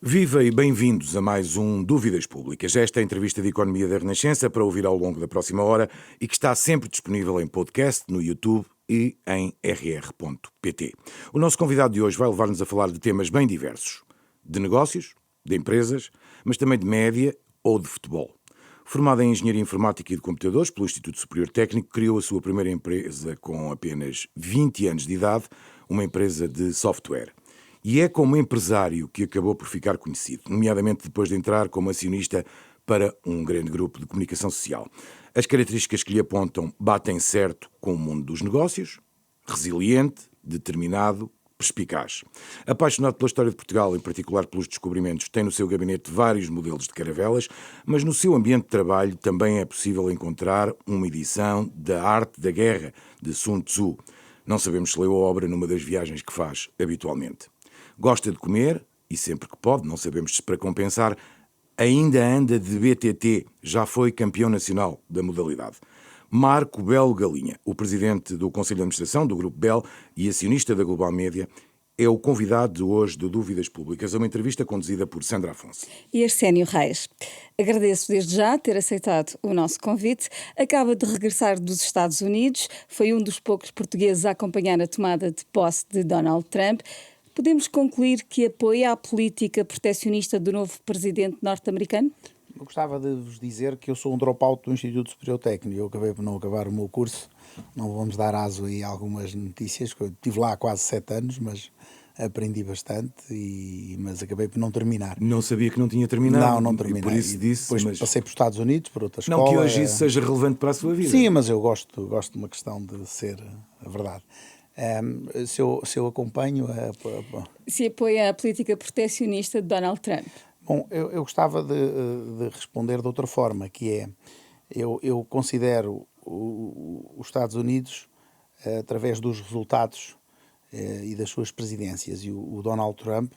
Viva e bem-vindos a mais um Dúvidas Públicas. Esta é a entrevista de Economia da Renascença para ouvir ao longo da próxima hora e que está sempre disponível em podcast, no YouTube e em rr.pt. O nosso convidado de hoje vai levar-nos a falar de temas bem diversos. De negócios, de empresas, mas também de média ou de futebol. Formado em Engenharia Informática e de Computadores pelo Instituto Superior Técnico, criou a sua primeira empresa com apenas 20 anos de idade, uma empresa de software. E é como empresário que acabou por ficar conhecido, nomeadamente depois de entrar como acionista para um grande grupo de comunicação social. As características que lhe apontam batem certo com o mundo dos negócios: resiliente, determinado, perspicaz. Apaixonado pela história de Portugal, em particular pelos descobrimentos, tem no seu gabinete vários modelos de caravelas, mas no seu ambiente de trabalho também é possível encontrar uma edição da Arte da Guerra, de Sun Tzu. Não sabemos se leu a obra numa das viagens que faz habitualmente. Gosta de comer, e sempre que pode, não sabemos se para compensar, ainda anda de BTT, já foi campeão nacional da modalidade. Marco Belo Galinha, o presidente do Conselho de Administração do Grupo Bell e acionista da Global Média, é o convidado de hoje de Dúvidas Públicas, a uma entrevista conduzida por Sandra Afonso. E Arsénio Reis. Agradeço desde já ter aceitado o nosso convite. Acaba de regressar dos Estados Unidos, foi um dos poucos portugueses a acompanhar a tomada de posse de Donald Trump. Podemos concluir que apoia a política protecionista do novo presidente norte-americano? Eu gostava de vos dizer que eu sou um dropout do Instituto Superior Técnico. Eu acabei por não acabar o meu curso. Não vamos dar aso aí a algumas notícias. Eu estive lá há quase 7 anos, mas aprendi bastante, mas acabei por não terminar. Não sabia que não tinha terminado. Não terminei. Por isso disse, depois mas passei para os Estados Unidos, para outra escola. não que hoje isso seja relevante para a sua vida. Sim, mas eu gosto de uma questão de ser a verdade. Se eu acompanho... Se apoia a política protecionista de Donald Trump? Bom, eu gostava de responder de outra forma, que é, eu considero os Estados Unidos, através dos resultados e das suas presidências, e o Donald Trump,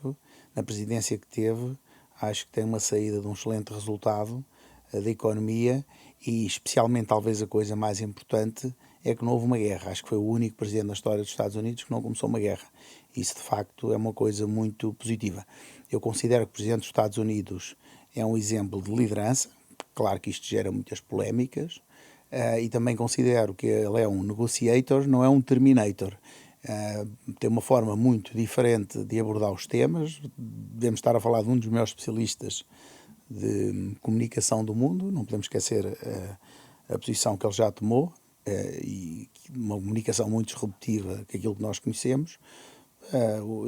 na presidência que teve, acho que tem uma saída de um excelente resultado da economia, e especialmente talvez a coisa mais importante é que não houve uma guerra. Acho que foi o único presidente na história dos Estados Unidos que não começou uma guerra. Isso, de facto, é uma coisa muito positiva. Eu considero que o presidente dos Estados Unidos é um exemplo de liderança. Claro que isto gera muitas polémicas. E também considero que ele é um negotiator, não é um terminator. Tem uma forma muito diferente de abordar os temas. Devemos estar a falar de um dos maiores especialistas de comunicação do mundo. Não podemos esquecer a posição que ele já tomou. E uma comunicação muito disruptiva que aquilo que nós conhecemos.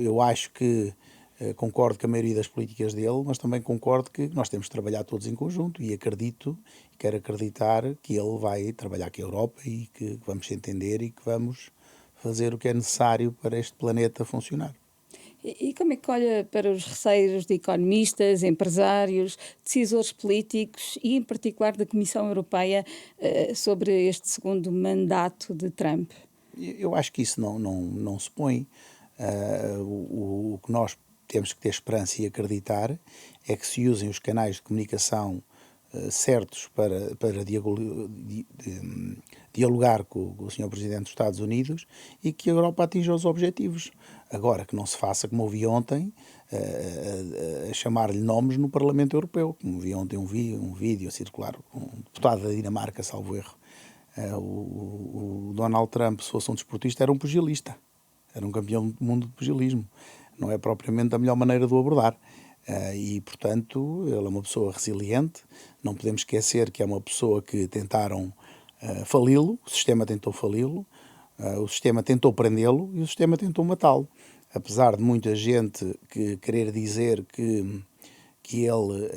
Eu acho que concordo com a maioria das políticas dele, mas também concordo que nós temos de trabalhar todos em conjunto, e quero acreditar que ele vai trabalhar com a Europa e que vamos se entender e que vamos fazer o que é necessário para este planeta funcionar. E como é que olha para os receios de economistas, empresários, decisores políticos e, em particular, da Comissão Europeia sobre este segundo mandato de Trump? Eu acho que isso não se põe. O que nós temos que ter esperança e acreditar é que se usem os canais de comunicação certos para dialogar com o Sr. Presidente dos Estados Unidos e que a Europa atinja os objetivos. Agora, que não se faça como ouvi ontem, a chamar-lhe nomes no Parlamento Europeu, como vi ontem um vídeo a circular, um deputado da Dinamarca, salvo erro. O Donald Trump, se fosse um desportista, era um pugilista, era um campeão do mundo de pugilismo. Não é propriamente a melhor maneira de o abordar. E, portanto, ele é uma pessoa resiliente. Não podemos esquecer que é uma pessoa que tentaram fali-lo, o sistema tentou fali-lo, o sistema tentou prendê-lo e o sistema tentou matá-lo. Apesar de muita gente querer dizer que ele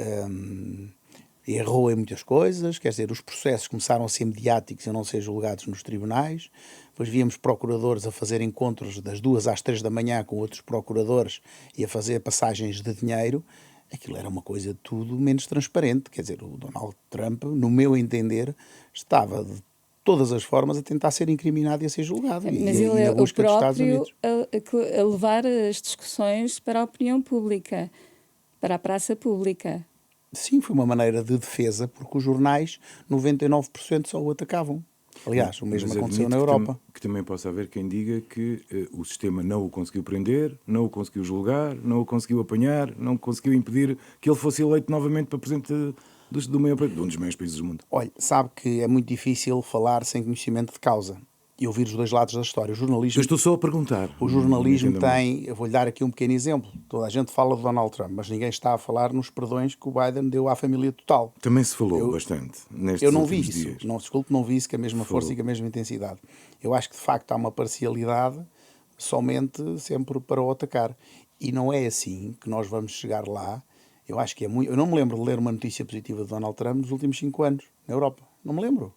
errou em muitas coisas, quer dizer, os processos começaram a ser mediáticos e a não ser julgados nos tribunais. Depois víamos procuradores a fazer encontros das 2 às 3 da manhã com outros procuradores e a fazer passagens de dinheiro. Aquilo era uma coisa tudo menos transparente. Quer dizer, o Donald Trump, no meu entender, estava de todas as formas a tentar ser incriminado e a ser julgado. Mas ele é o próprio a levar as discussões para a opinião pública, para a praça pública. Sim, foi uma maneira de defesa, porque os jornais, 99% só o atacavam. Aliás, o mesmo Mas aconteceu admito na Europa. que também possa haver quem diga que o sistema não o conseguiu prender, não o conseguiu julgar, não o conseguiu apanhar, não conseguiu impedir que ele fosse eleito novamente para presidente de um dos maiores países do mundo. Olha, sabe que é muito difícil falar sem conhecimento de causa e ouvir os dois lados da história. Eu estou só a perguntar. O não jornalismo entenda mal. tem, eu vou-lhe dar aqui um pequeno exemplo. Toda a gente fala de Donald Trump, mas ninguém está a falar nos perdões que o Biden deu à família total. Também se falou bastante nestes Eu não vi últimos isso, dias. não, desculpe, não vi isso com a mesma força e com a mesma intensidade. Eu acho que de facto há uma parcialidade somente sempre para o atacar. E não é assim que nós vamos chegar lá. Eu acho que é muito. Eu não me lembro de ler uma notícia positiva de Donald Trump nos últimos 5 anos na Europa. Não me lembro.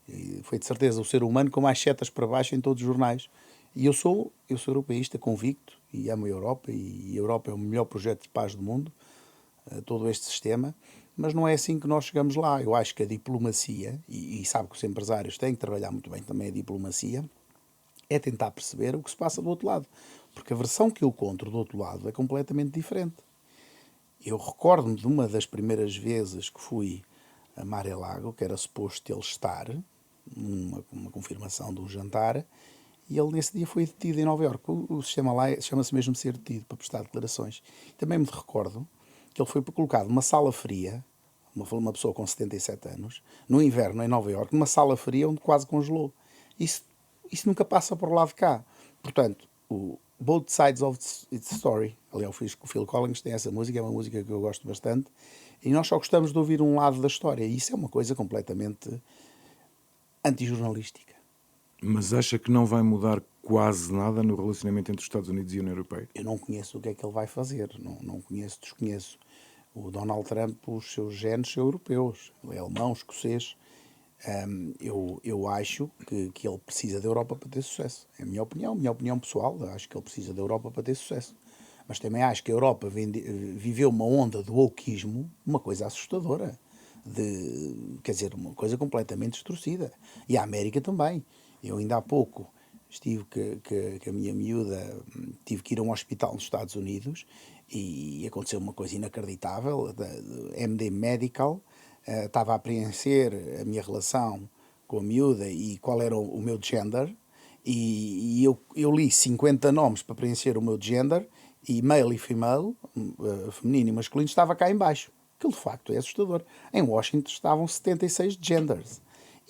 E foi de certeza o ser humano com mais setas para baixo em todos os jornais. E eu sou europeísta convicto e amo a Europa, e a Europa é o melhor projeto de paz do mundo, todo este sistema, mas não é assim que nós chegamos lá. Eu acho que a diplomacia, e sabe que os empresários têm que trabalhar muito bem também a diplomacia, é tentar perceber o que se passa do outro lado. Porque a versão que eu conto do outro lado é completamente diferente. Eu recordo-me de uma das primeiras vezes que fui a Mar-a-Lago, que era suposto ele estar, uma confirmação de um jantar, e ele nesse dia foi detido em Nova Iorque. O sistema lá chama-se mesmo ser detido para prestar declarações. Também me recordo que ele foi colocado numa sala fria, uma pessoa com 77 anos, no inverno em Nova Iorque, numa sala fria onde quase congelou. Isso nunca passa por lá de cá. Portanto, o Both Sides of Its Story, aliás, o Phil Collins tem essa música, é uma música que eu gosto bastante, e nós só gostamos de ouvir um lado da história, e isso é uma coisa completamente antijornalística. Mas acha que não vai mudar quase nada no relacionamento entre os Estados Unidos e a União Europeia? Eu não conheço o que é que ele vai fazer, não conheço, desconheço. O Donald Trump, os seus genes são europeus, ele é alemão, escocês. Eu acho que ele precisa da Europa para ter sucesso. É a minha opinião pessoal. Eu acho que ele precisa da Europa para ter sucesso. Mas também acho que a Europa viveu uma onda do wokeismo, uma coisa assustadora. Quer dizer, uma coisa completamente distorcida. E a América também. Eu ainda há pouco estive que a minha miúda, tive que ir a um hospital nos Estados Unidos e aconteceu uma coisa inacreditável. MD Medical estava a preencher a minha relação com a miúda e qual era o meu gender, e eu li 50 nomes para preencher o meu gender, e male e female, feminino e masculino, estava cá em baixo. Aquilo de facto é assustador. Em Washington estavam 76 genders.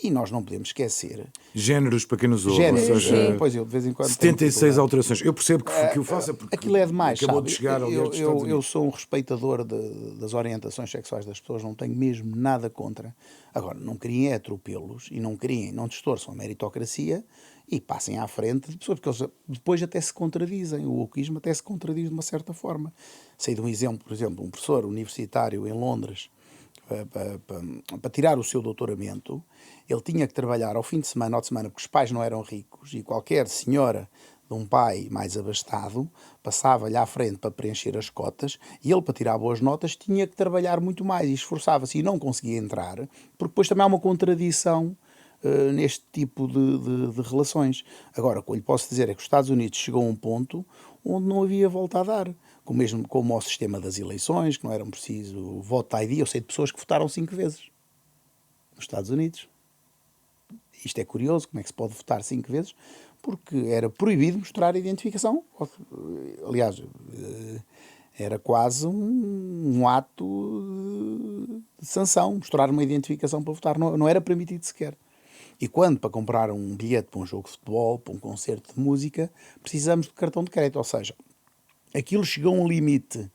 E nós não podemos esquecer. Géneros, para quem nos ouve. Géneros, Ou seja, pois eu de vez em quando 76 alterações. Eu percebo que o faça porque aquilo é demais, acabou sabe? de chegar ao Estados Unidos. Eu sou um respeitador das orientações sexuais das pessoas, não tenho mesmo nada contra. Agora, não criem atropelos e não distorçam a meritocracia e passem à frente de pessoas, porque eles depois até se contradizem. O wokeismo até se contradiz de uma certa forma. Sei de um exemplo, por exemplo, um professor universitário em Londres, para tirar o seu doutoramento, ele tinha que trabalhar ao fim de semana ou de semana, porque os pais não eram ricos, e qualquer senhora de um pai mais abastado passava-lhe à frente para preencher as cotas, e ele, para tirar boas notas, tinha que trabalhar muito mais e esforçava-se e não conseguia entrar, porque depois também há uma contradição neste tipo de relações. Agora, o que eu lhe posso dizer é que os Estados Unidos chegou a um ponto onde não havia volta a dar. Como ao sistema das eleições, que não era preciso voto ID. Eu sei de pessoas que votaram 5 vezes nos Estados Unidos. Isto é curioso, como é que se pode votar 5 vezes? Porque era proibido mostrar a identificação. Aliás, era quase um ato de sanção, mostrar uma identificação para votar. Não era permitido sequer. E quando, para comprar um bilhete para um jogo de futebol, para um concerto de música, precisamos de cartão de crédito. Ou seja, aquilo chegou a um limite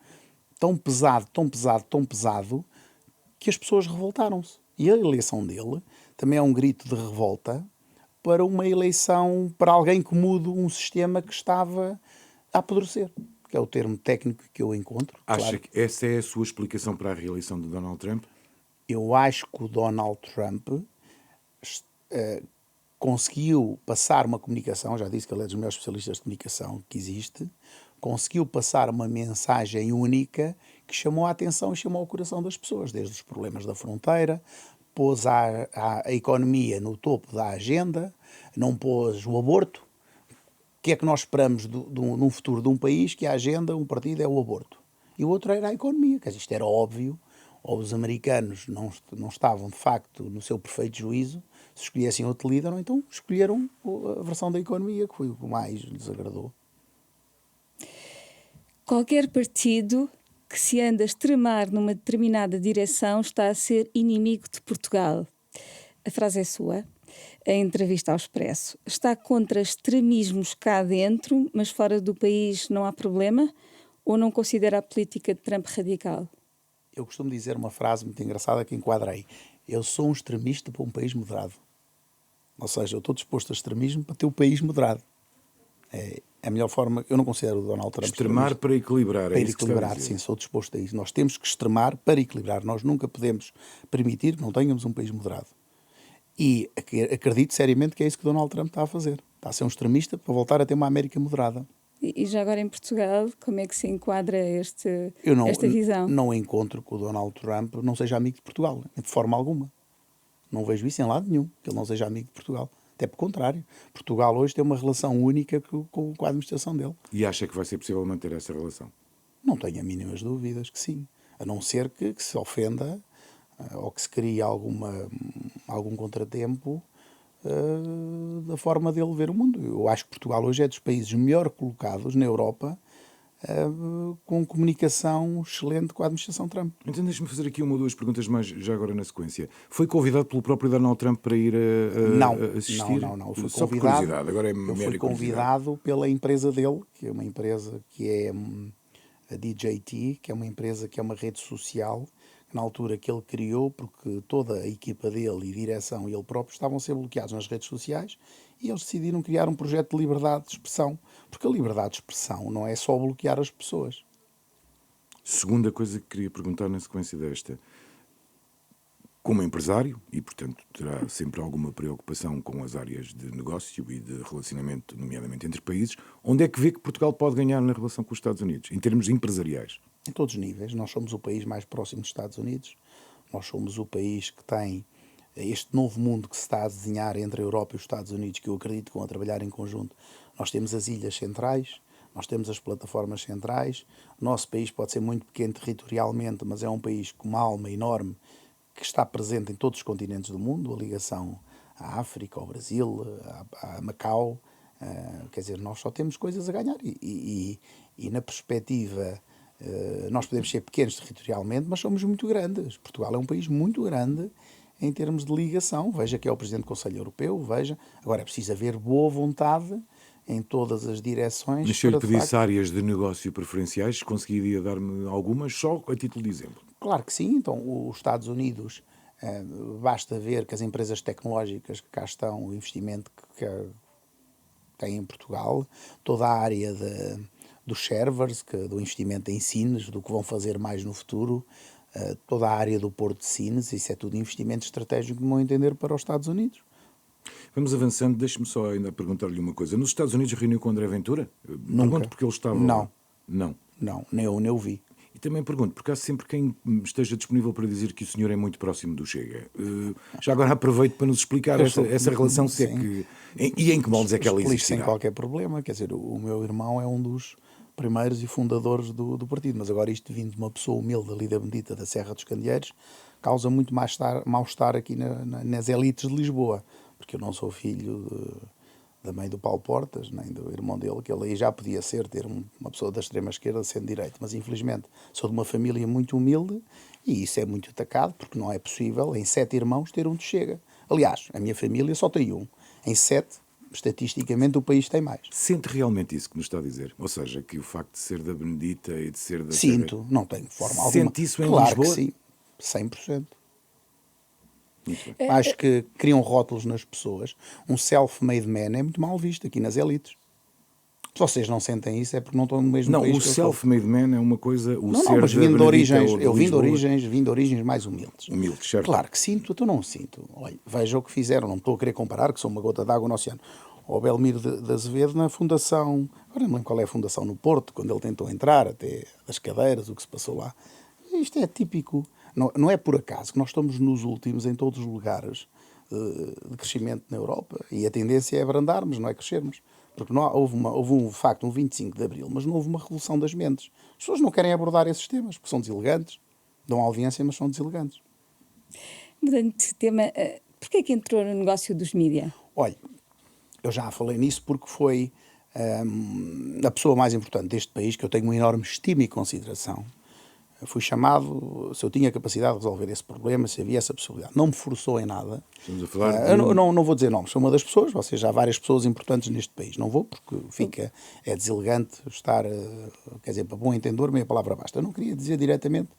tão pesado, que as pessoas revoltaram-se. E a eleição dele também é um grito de revolta para uma eleição, para alguém que mude um sistema que estava a apodrecer, que é o termo técnico que eu encontro. Acha Claro. que essa é a sua explicação para a reeleição de Donald Trump? Eu acho que o Donald Trump conseguiu passar uma comunicação, já disse que ele é dos melhores especialistas de comunicação que existe, conseguiu passar uma mensagem única que chamou a atenção e chamou ao coração das pessoas, desde os problemas da fronteira, pôs a economia no topo da agenda, não pôs o aborto. O que é que num futuro de um país que a agenda, um partido é o aborto? E o outro era a economia, quer dizer, isto era óbvio. ou os americanos não estavam de facto no seu perfeito juízo, se escolhessem outro líder, ou então escolheram a versão da economia, que foi o que mais lhes agradou. Qualquer partido que se anda a extremar numa determinada direção está a ser inimigo de Portugal. A frase é sua. A entrevista ao Expresso. Está contra extremismos cá dentro, mas fora do país não há problema? Ou não considera a política de Trump radical? Eu costumo dizer uma frase muito engraçada que enquadrei. Eu sou um extremista para um país moderado. Ou seja, eu estou disposto a extremismo para ter o país moderado. É a melhor forma. Eu não considero o Donald Trump extremar para equilibrar. Para equilibrar, sim, sou disposto a isso. Nós temos que extremar para equilibrar. Nós nunca podemos permitir que não tenhamos um país moderado. E acredito seriamente que é isso que Donald Trump está a fazer. Está a ser um extremista para voltar a ter uma América moderada. E já agora em Portugal, como é que se enquadra esta visão? Eu não encontro que o Donald Trump não seja amigo de Portugal, de forma alguma. Não vejo isso em lado nenhum, que ele não seja amigo de Portugal. Até por contrário. Portugal hoje tem uma relação única com a administração dele. E acha que vai ser possível manter essa relação? Não tenho a mínimas dúvidas que sim. A não ser que se ofenda ou que se crie algum contratempo da forma dele ver o mundo. Eu acho que Portugal hoje é dos países melhor colocados na Europa com comunicação excelente com a administração Trump. Então deixe-me fazer aqui uma ou duas perguntas mais já agora na sequência. Foi convidado pelo próprio Donald Trump para ir a assistir? Não. Foi só por curiosidade. Agora é eu fui convidado pela empresa dele, que é uma empresa que é a DJT, que é uma empresa que é uma rede social, na altura que ele criou, porque toda a equipa dele e direção e ele próprio estavam a ser bloqueados nas redes sociais e eles decidiram criar um projeto de liberdade de expressão, porque a liberdade de expressão não é só bloquear as pessoas. Segunda coisa que queria perguntar na sequência desta. Como empresário, e portanto terá sempre alguma preocupação com as áreas de negócio e de relacionamento, nomeadamente entre países, onde é que vê que Portugal pode ganhar na relação com os Estados Unidos, em termos empresariais? Em todos os níveis. Nós somos o país mais próximo dos Estados Unidos, nós somos o país que tem este novo mundo que se está a desenhar entre a Europa e os Estados Unidos, que eu acredito que vão a trabalhar em conjunto. Nós temos as ilhas centrais, nós temos as plataformas centrais, o nosso país pode ser muito pequeno territorialmente, mas é um país com uma alma enorme, que está presente em todos os continentes do mundo, a ligação à África, ao Brasil, a Macau, quer dizer, nós só temos coisas a ganhar e na perspectiva, nós podemos ser pequenos territorialmente, mas somos muito grandes. Portugal é um país muito grande em termos de ligação, veja que é o Presidente do Conselho Europeu, veja, agora é preciso haver boa vontade em todas as direções. Mas se eu lhe pedisse áreas de negócio preferenciais, conseguiria dar-me algumas, só a título de exemplo? Claro que sim. Então, os Estados Unidos, basta ver que as empresas tecnológicas que cá estão, o investimento que tem em Portugal, toda a área dos servers, do investimento em Sines, do que vão fazer mais no futuro, toda a área do Porto de Sines, isso é tudo investimento estratégico, no meu entender, para os Estados Unidos. Vamos avançando, deixe-me só ainda perguntar-lhe uma coisa. Nos Estados Unidos reuniu com o André Ventura? Nunca. Pergunto porque ele estava Não. lá. Não. Não, nem eu vi. E também pergunto, porque há sempre quem esteja disponível para dizer que o senhor é muito próximo do Chega. Já agora aproveito para nos explicar essa relação, se é que, e em que moldes é que ela existe. Sem qualquer problema, quer dizer, o meu irmão é um dos primeiros e fundadores do partido, mas agora isto vindo de uma pessoa humilde ali da Bendita da Serra dos Candeeiros, causa muito mal-estar aqui nas elites de Lisboa, porque eu não sou filho da mãe do Paulo Portas, nem do irmão dele, que ele aí já podia ter uma pessoa da extrema-esquerda sendo direito, mas infelizmente sou de uma família muito humilde e isso é muito atacado, porque não é possível em 7 irmãos ter um de Chega. Aliás, a minha família só tem um. Em 7, estatisticamente, o país tem mais. Sente realmente isso que nos está a dizer? Ou seja, que o facto de ser da Benedita e de ser da Sinto, Serra... não tenho forma alguma. Sente isso em claro Lisboa? Que sim, 100%. Acho que criam rótulos nas pessoas. Um self-made man é muito mal visto aqui nas elites. Se vocês não sentem isso é porque não estão no mesmo país. Não, o self-made man é uma coisa... Mas vindo de origens, eu vim de origens mais humildes. Humildes, certo? Claro que sinto, eu não sinto. Olha, veja o que fizeram, não estou a querer comparar, que sou uma gota d'água no oceano. O Belmiro de Azevedo na fundação, agora não lembro qual é a fundação no Porto, quando ele tentou entrar, até das cadeiras, o que se passou lá. Isto é típico. Não é por acaso que nós estamos nos últimos em todos os lugares de crescimento na Europa e a tendência é abrandarmos, não é crescermos. Porque houve um facto, um 25 de Abril, mas não houve uma revolução das mentes. As pessoas não querem abordar esses temas, porque são deselegante, Dão audiência, mas são deselegantes. Mudando de tema, porquê é que entrou no negócio dos mídia? Olha, eu já falei nisso porque foi a pessoa mais importante deste país, que eu tenho uma enorme estima e consideração. Fui chamado, se eu tinha capacidade de resolver esse problema, se havia essa possibilidade. Não me forçou em nada. Estamos a falar de... Eu não vou dizer nomes, sou uma das pessoas, ou seja, há várias pessoas importantes neste país. Não vou, porque é deselegante estar, quer dizer, para bom entendedor, meia palavra basta. Eu não queria dizer diretamente,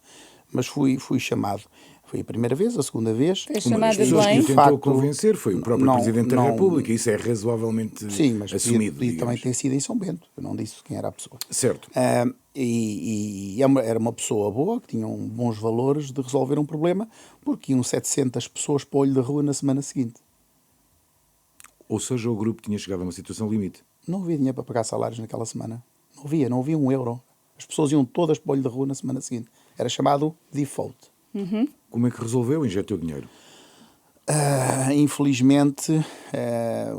mas fui chamado. Foi a primeira vez, a segunda vez. Foi Uma das chamada pessoas que bem? o tentou convencer foi o próprio não- Presidente da não- República. Isso é razoavelmente Sim, mas assumido, podia também digamos. ter sido em São Bento. Eu não disse quem era a pessoa. Certo. Era uma pessoa boa, que tinha bons valores de resolver um problema, porque iam 700 pessoas para o olho da rua na semana seguinte. Ou seja, o grupo tinha chegado a uma situação limite. Não havia dinheiro para pagar salários naquela semana. Não havia €1. As pessoas iam todas para o olho da rua na semana seguinte. Era chamado default. Como é que resolveu? Injetou dinheiro. Infelizmente,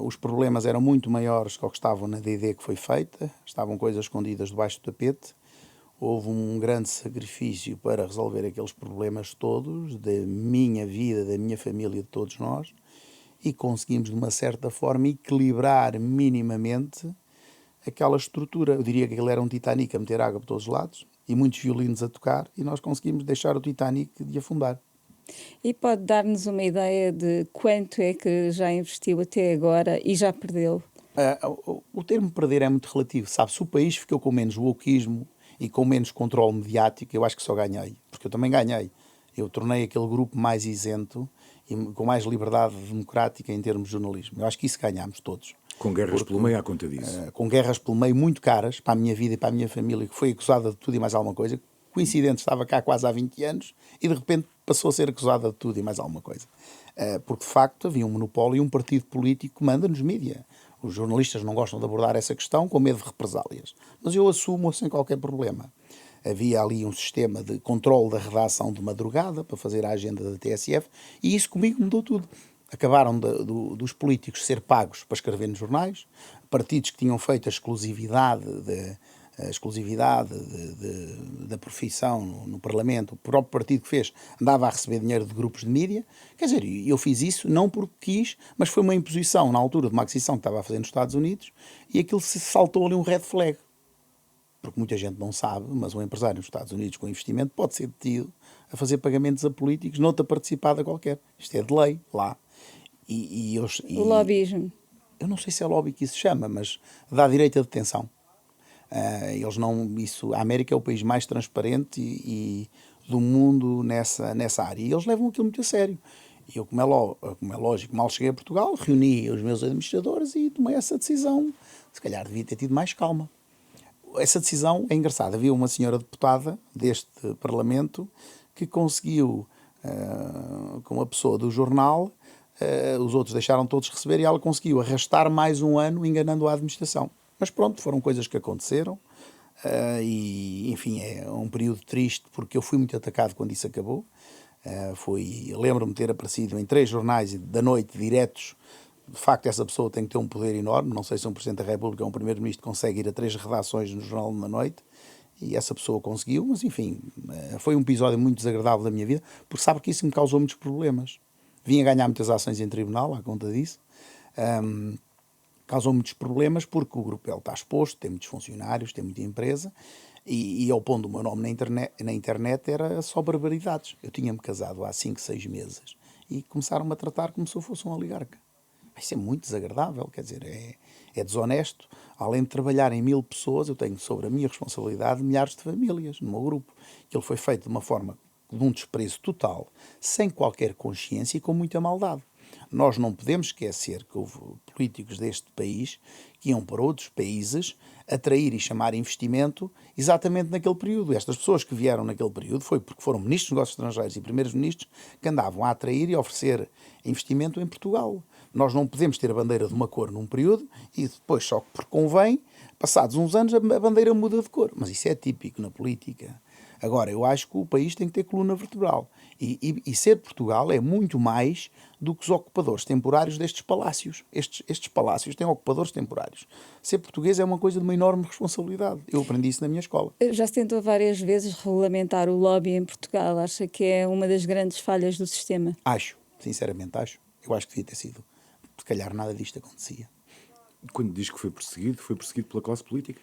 os problemas eram muito maiores que o que estavam na DD que foi feita. Estavam coisas escondidas debaixo do tapete. Houve um grande sacrifício para resolver aqueles problemas todos, da minha vida, da minha família, de todos nós, e conseguimos, de uma certa forma, equilibrar minimamente aquela estrutura. Eu diria que aquilo era um Titanic a meter água por todos os lados, e muitos violinos a tocar, e nós conseguimos deixar o Titanic de afundar. E pode dar-nos uma ideia de quanto é que já investiu até agora e já perdeu? O termo perder é muito relativo, sabe? Se o país ficou com menos wokeismo e com menos controle mediático, eu acho que só ganhei, porque eu também ganhei. Eu tornei aquele grupo mais isento e com mais liberdade democrática em termos de jornalismo. Eu acho que isso ganhámos todos. Com guerras pelo meio à conta disso. Com guerras pelo meio muito caras para a minha vida e para a minha família, que foi acusada de tudo e mais alguma coisa. Coincidente, estava cá quase há 20 anos e de repente passou a ser acusada de tudo e mais alguma coisa. Porque de facto havia um monopólio e um partido político que manda nos mídia. Os jornalistas não gostam de abordar essa questão com medo de represálias. Mas eu assumo sem qualquer problema. Havia ali um sistema de controle da redação de madrugada para fazer a agenda da TSF e isso comigo mudou tudo. Acabaram dos políticos ser pagos para escrever nos jornais, partidos que tinham feito a exclusividade da profissão no Parlamento, o próprio partido que fez andava a receber dinheiro de grupos de mídia. Quer dizer, eu fiz isso não porque quis, mas foi uma imposição na altura de uma aquisição que estava a fazer nos Estados Unidos e aquilo se saltou ali um red flag. Porque muita gente não sabe, mas um empresário nos Estados Unidos com investimento pode ser detido a fazer pagamentos a políticos noutra participada qualquer. Isto é de lei lá. O lobbyismo. Eu não sei se é lobby que isso se chama, mas dá direito à detenção. Eles não, isso, a América é o país mais transparente e do mundo nessa área. E eles levam aquilo muito a sério. E eu, como é lógico, mal cheguei a Portugal, reuni os meus administradores e tomei essa decisão. Se calhar devia ter tido mais calma. Essa decisão é engraçada. Havia uma senhora deputada deste Parlamento que conseguiu, com uma pessoa do jornal, os outros deixaram todos receber e ela conseguiu arrastar mais um ano enganando a administração. Mas pronto, foram coisas que aconteceram e, enfim, é um período triste porque eu fui muito atacado quando isso acabou. Lembro-me de ter aparecido em 3 jornais da noite diretos. De facto, essa pessoa tem que ter um poder enorme. Não sei se um Presidente da República ou um Primeiro-Ministro consegue ir a 3 redações no Jornal da Noite. E essa pessoa conseguiu, mas enfim, foi um episódio muito desagradável da minha vida, porque sabe que isso me causou muitos problemas. Vim a ganhar muitas ações em tribunal, à conta disso. Causou muitos problemas porque o Grupo L está exposto, tem muitos funcionários, tem muita empresa, e ao pondo o meu nome na internet era só barbaridades. Eu tinha-me casado há 5, 6 meses e começaram-me a tratar como se eu fosse um oligarca. Isso é muito desagradável, quer dizer, é desonesto. Além de trabalhar em 1000 pessoas, eu tenho sobre a minha responsabilidade milhares de famílias no meu grupo. Aquilo foi feito de uma forma, de um desprezo total, sem qualquer consciência e com muita maldade. Nós não podemos esquecer que houve políticos deste país que iam para outros países atrair e chamar investimento exatamente naquele período. Estas pessoas que vieram naquele período foi porque foram ministros dos negócios estrangeiros e primeiros ministros que andavam a atrair e a oferecer investimento em Portugal. Nós não podemos ter a bandeira de uma cor num período e depois, só porque convém, passados uns anos, a bandeira muda de cor. Mas isso é típico na política. Agora, eu acho que o país tem que ter coluna vertebral. E ser Portugal é muito mais do que os ocupadores temporários destes palácios. Estes palácios têm ocupadores temporários. Ser português é uma coisa de uma enorme responsabilidade. Eu aprendi isso na minha escola. Já se tentou várias vezes regulamentar o lobby em Portugal. Acha que é uma das grandes falhas do sistema? Acho, sinceramente acho. Eu acho que devia ter sido. Se calhar nada disto acontecia. Quando diz que foi perseguido pela classe política?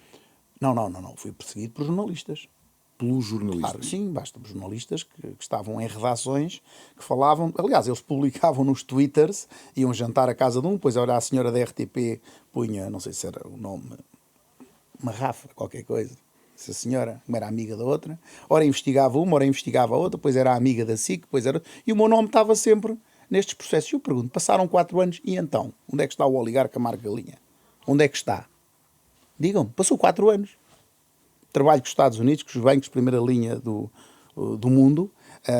Não. Fui perseguido por jornalistas. Pelos jornalistas? Claro que sim, basta jornalistas que estavam em redações, que falavam... Aliás, eles publicavam nos twitters, iam jantar à casa de um, depois a senhora da RTP punha, não sei se era o nome, uma Rafa, qualquer coisa. Essa senhora, como era amiga da outra, ora investigava uma, ora investigava a outra, depois era amiga da SIC, depois era... E o meu nome estava sempre nestes processos. E eu pergunto, passaram 4 anos, e então? Onde é que está o oligarca Marco Galinha? Onde é que está? Digam-me, passou 4 anos. Trabalho com os Estados Unidos, com os bancos de primeira linha do mundo,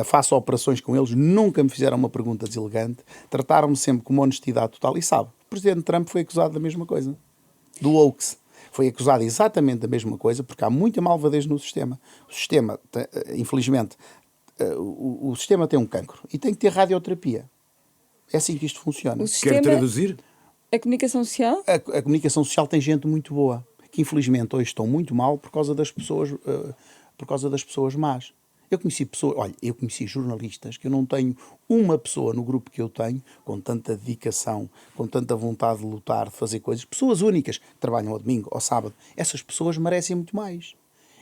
faço operações com eles, nunca me fizeram uma pergunta deselegante, trataram-me sempre com uma honestidade total. E sabe, o Presidente Trump foi acusado da mesma coisa, do hoax. Foi acusado exatamente da mesma coisa, porque há muita malvadez no sistema. O sistema, infelizmente, o sistema tem um cancro e tem que ter radioterapia. É assim que isto funciona. Quer traduzir? A comunicação social? A comunicação social tem gente muito boa, que infelizmente hoje estão muito mal por causa das pessoas más. Eu conheci jornalistas que eu não tenho uma pessoa no grupo que eu tenho com tanta dedicação, com tanta vontade de lutar, de fazer coisas, pessoas únicas que trabalham ao domingo, ao sábado. Essas pessoas merecem muito mais.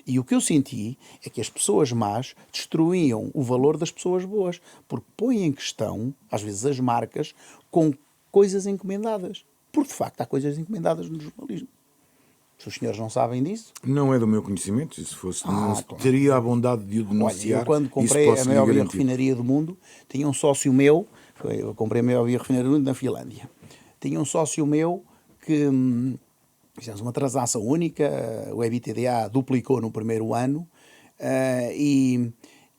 E o que eu senti é que as pessoas más destruíam o valor das pessoas boas, porque põem em questão, às vezes, as marcas com coisas encomendadas. Porque, de facto, há coisas encomendadas no jornalismo. Se os senhores não sabem disso... Não é do meu conhecimento, e se fosse, claro. teria a bondade de o denunciar. Olha, eu quando comprei a maior biorefinaria do mundo, tinha um sócio meu, eu comprei a maior biorefinaria do mundo na Finlândia, tinha um sócio meu que fizemos uma transação única, o EBITDA duplicou no primeiro ano, e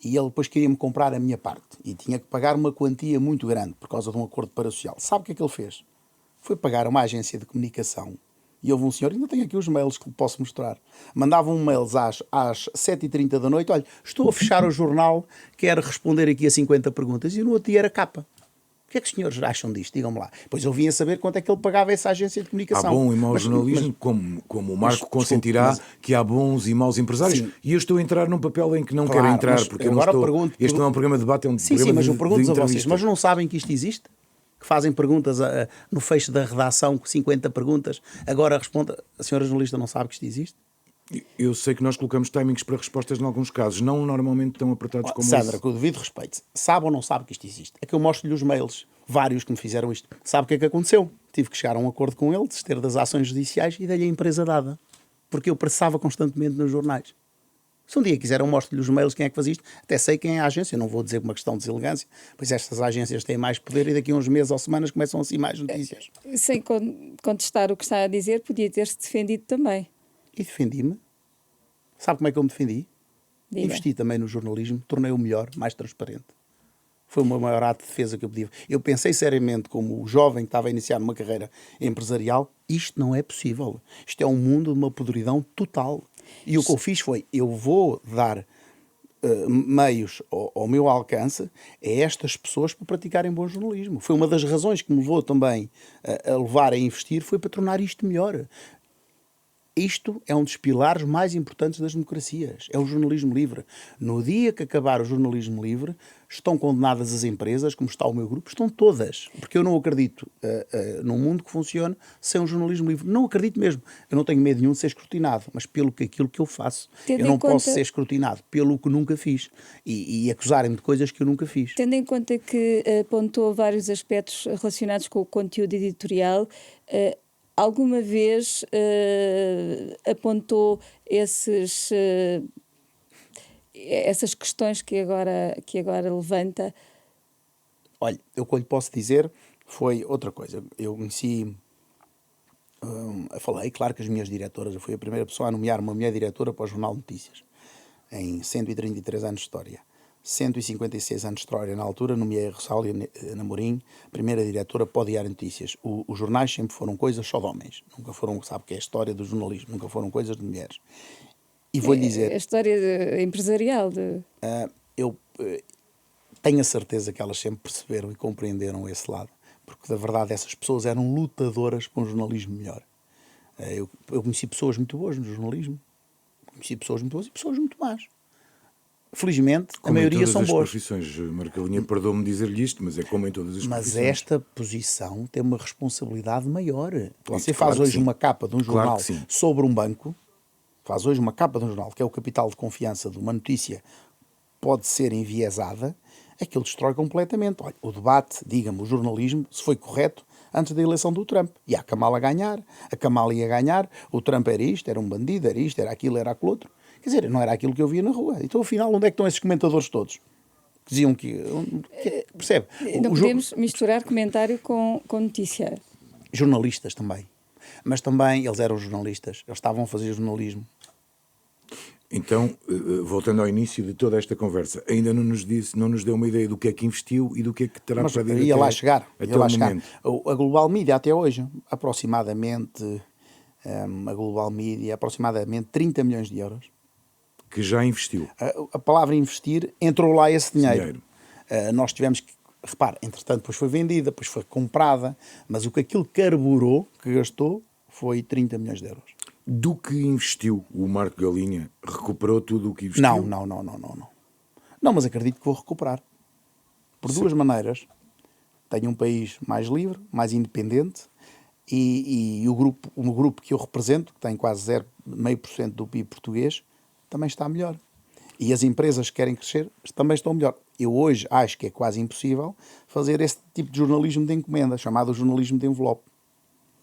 ele depois queria-me comprar a minha parte, e tinha que pagar uma quantia muito grande, por causa de um acordo parasocial. Sabe o que é que ele fez? Foi pagar a uma agência de comunicação. E houve um senhor, ainda tenho aqui os mails que lhe posso mostrar, mandavam mails às 7h30 da noite, olha, estou a fechar o jornal, quero responder aqui a 50 perguntas, e no outro dia era capa. O que é que os senhores acham disto? Digam-me lá. Depois eu vim a saber quanto é que ele pagava a essa agência de comunicação. Há bom e mau jornalismo, como o Marco consentirá que há bons e maus empresários. Sim. E eu estou a entrar num papel em que não quero entrar, porque eu não estou... Este não é um programa de debate, é um programa sim, mas eu pergunto de a vocês, mas não sabem que isto existe? Que fazem perguntas no fecho da redação, com 50 perguntas, agora responda, a senhora jornalista não sabe que isto existe? Eu sei que nós colocamos timings para respostas em alguns casos, não normalmente tão apertados como Sandra, esse. Com o devido respeito, sabe ou não sabe que isto existe? É que eu mostro-lhe os mails, vários que me fizeram isto. Sabe o que é que aconteceu? Tive que chegar a um acordo com ele, desistir das ações judiciais e dei-lhe a empresa dada, porque eu pressava constantemente nos jornais. Se um dia quiser, eu mostro-lhe os mails, quem é que faz isto. Até sei quem é a agência, não vou dizer por uma questão de deselegância, pois estas agências têm mais poder e daqui a uns meses ou semanas começam a sair mais notícias. Sem contestar o que está a dizer, podia ter-se defendido também. E defendi-me. Sabe como é que eu me defendi? Diga. Investi também no jornalismo, tornei-o melhor, mais transparente. Foi o meu maior ato de defesa que eu podia. Eu pensei seriamente, como jovem que estava a iniciar uma carreira empresarial, isto não é possível. Isto é um mundo de uma podridão total. E o que eu fiz foi, eu vou dar meios ao meu alcance a estas pessoas para praticarem bom jornalismo. Foi uma das razões que me levou também a levar a investir, foi para tornar isto melhor. Isto é um dos pilares mais importantes das democracias, é o jornalismo livre. No dia que acabar o jornalismo livre, estão condenadas as empresas, como está o meu grupo, estão todas. Porque eu não acredito num mundo que funcione sem um jornalismo livre. Não acredito mesmo. Eu não tenho medo nenhum de ser escrutinado, mas pelo que aquilo que eu faço. Eu não posso ser escrutinado pelo que nunca fiz e acusarem-me de coisas que eu nunca fiz. Tendo em conta que apontou vários aspectos relacionados com o conteúdo editorial, alguma vez apontou essas questões que agora levanta? Olha, o que eu lhe posso dizer foi outra coisa. Eu conheci, falei, claro que as minhas diretoras, eu fui a primeira pessoa a nomear uma mulher diretora para o Jornal de Notícias, em 133 anos de história. 156 anos de história na altura, nomeei a Rosália Namorim, primeira diretora para o Diário de Notícias. Os jornais sempre foram coisas só de homens, nunca foram, sabe que é a história do jornalismo, nunca foram coisas de mulheres. E vou-lhe dizer, A história empresarial de... eu tenho a certeza que elas sempre perceberam e compreenderam esse lado, porque da verdade essas pessoas eram lutadoras para um jornalismo melhor. Eu conheci pessoas muito boas no jornalismo, conheci pessoas muito boas e pessoas muito más. Felizmente, a maioria são boas. Como em todas as profissões, Marcalinha, perdoa-me dizer-lhe isto, mas é como em todas as profissões. Mas esta posição tem uma responsabilidade maior. Você Claro faz que hoje sim. uma capa de um Claro jornal que sim. sobre um banco, faz hoje uma capa de um jornal, que é o capital de confiança de uma notícia, pode ser enviesada, aquilo destrói completamente. Olha, o debate, diga-me, o jornalismo, se foi correto antes da eleição do Trump. E a Kamala ganhar, a Kamala ia ganhar, o Trump era isto, era um bandido, era isto, era aquilo, era aquilo outro. Quer dizer, não era aquilo que eu via na rua. Então, afinal, onde é que estão esses comentadores todos? Que diziam que... Percebe? Não podemos misturar comentário com notícia. Jornalistas também. Mas também eles eram jornalistas. Eles estavam a fazer jornalismo. Então, voltando ao início de toda esta conversa, ainda não nos deu uma ideia do que é que investiu e do que é que terá Mas para vir ia até, lá chegar. até Ia lá o chegar. momento. A Global Media até hoje, aproximadamente, a Global Media, aproximadamente 30 milhões de euros. Que já investiu. A palavra investir, entrou lá esse dinheiro. Dinheiro. Nós tivemos que, repare, entretanto, depois foi vendida, depois foi comprada, mas o que aquilo carburou, que gastou, foi 30 milhões de euros. Do que investiu o Marco Galinha, recuperou tudo o que investiu? Não. Não, mas acredito que vou recuperar. Por duas maneiras. Tenho um país mais livre, mais independente, e o grupo que eu represento, que tem quase 0,5% do PIB português, também está melhor. E as empresas que querem crescer também estão melhor. Eu hoje acho que é quase impossível fazer esse tipo de jornalismo de encomenda, chamado jornalismo de envelope.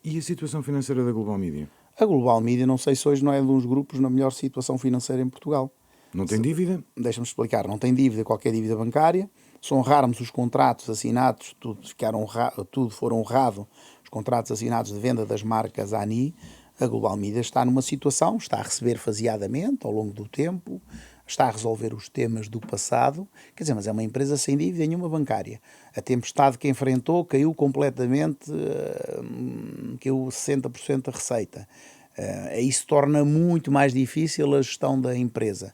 E a situação financeira da Global Media? A Global Media, não sei se hoje não é de uns grupos na melhor situação financeira em Portugal. Não tem dívida? Deixa-me explicar, não tem dívida, qualquer dívida bancária. Se honrarmos os contratos assinados, tudo for honrado, os contratos assinados de venda das marcas ANI, a Global Media está numa situação, está a receber faseadamente ao longo do tempo, está a resolver os temas do passado, quer dizer, mas é uma empresa sem dívida nenhuma bancária. A tempestade que enfrentou caiu completamente, caiu 60% da receita. Isso torna muito mais difícil a gestão da empresa.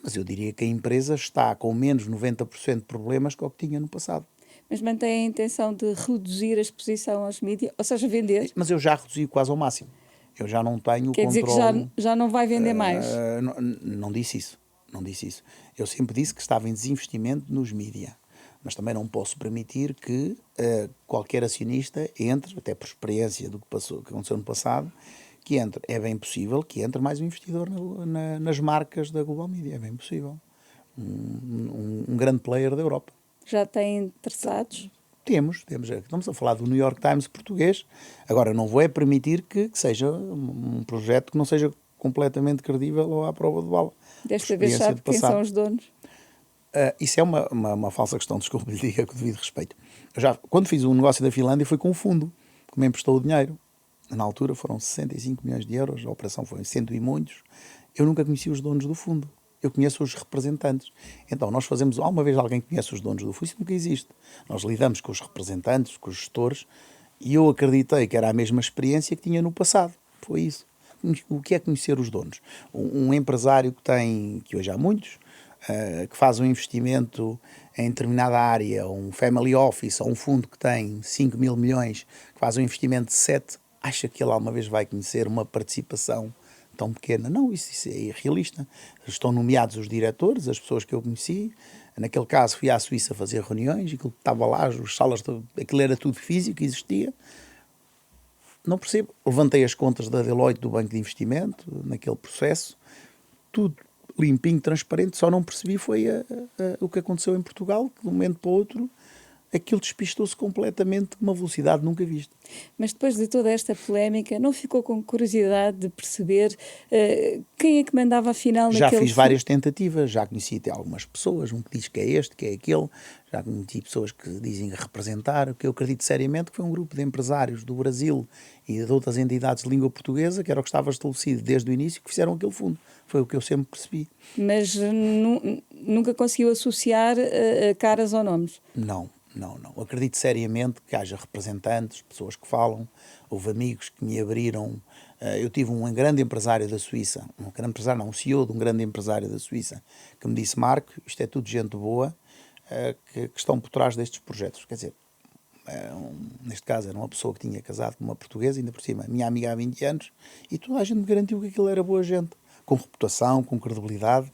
Mas eu diria que a empresa está com menos 90% de problemas que o que tinha no passado. Mas mantém a intenção de reduzir a exposição aos mídias, ou seja, vender? Mas eu já reduzi quase ao máximo. Eu já não tenho Quer dizer controle. que já não vai vender mais? Não disse isso. Não disse isso. Eu sempre disse que estava em desinvestimento nos mídia. Mas também não posso permitir que qualquer acionista entre, até por experiência do que aconteceu no passado, que entre. É bem possível que entre mais um investidor nas marcas da Global Media. É bem possível. Um grande player da Europa. Já tem interessados? Temos. Estamos a falar do New York Times português. Agora, não vou permitir que seja um projeto que não seja completamente credível ou à prova de bala. Desta vez sabe quem são os donos? Isso é uma falsa questão, desculpe lhe diga com devido respeito. Quando fiz o negócio da Finlândia foi com um fundo que me emprestou o dinheiro. Na altura foram 65 milhões de euros, a operação foi em cento e muitos. Eu nunca conheci os donos do fundo. Eu conheço os representantes. Então, nós fazemos... Há uma vez alguém que conhece os donos do fundo, isso nunca existe. Nós lidamos com os representantes, com os gestores, e eu acreditei que era a mesma experiência que tinha no passado. Foi isso. O que é conhecer os donos? Um empresário que hoje há muitos, que faz um investimento em determinada área, um family office, ou um fundo que tem 5 mil milhões, que faz um investimento de 7, acha que ele alguma vez vai conhecer uma participação tão pequena? Não, isso é irrealista. Estão nomeados os diretores, as pessoas que eu conheci. Naquele caso fui à Suíça fazer reuniões, aquilo que estava lá, as salas, aquilo era tudo físico, existia. Não percebo. Levantei as contas da Deloitte, do Banco de Investimento, naquele processo, tudo limpinho, transparente, só não percebi foi o que aconteceu em Portugal, que de um momento para o outro aquilo despistou-se completamente de uma velocidade nunca vista. Mas depois de toda esta polémica, não ficou com curiosidade de perceber quem é que mandava afinal naquele... Já fiz várias tentativas, já conheci até algumas pessoas, um que diz que é este, que é aquele, já conheci pessoas que dizem representar, o que eu acredito seriamente que foi um grupo de empresários do Brasil e de outras entidades de língua portuguesa, que era o que estava estabelecido desde o início, que fizeram aquele fundo. Foi o que eu sempre percebi. Mas nunca conseguiu associar caras ou nomes? Não. Acredito seriamente que haja representantes, pessoas que falam. Houve amigos que me abriram Eu tive um grande empresário da Suíça, um grande empresário, não, um CEO de um grande empresário da Suíça, que me disse: Marco, isto é tudo gente boa que estão por trás destes projetos. Quer dizer, neste caso era uma pessoa que tinha casado com uma portuguesa, ainda por cima, minha amiga há 20 anos, e toda a gente me garantiu que aquilo era boa gente, com reputação, com credibilidade.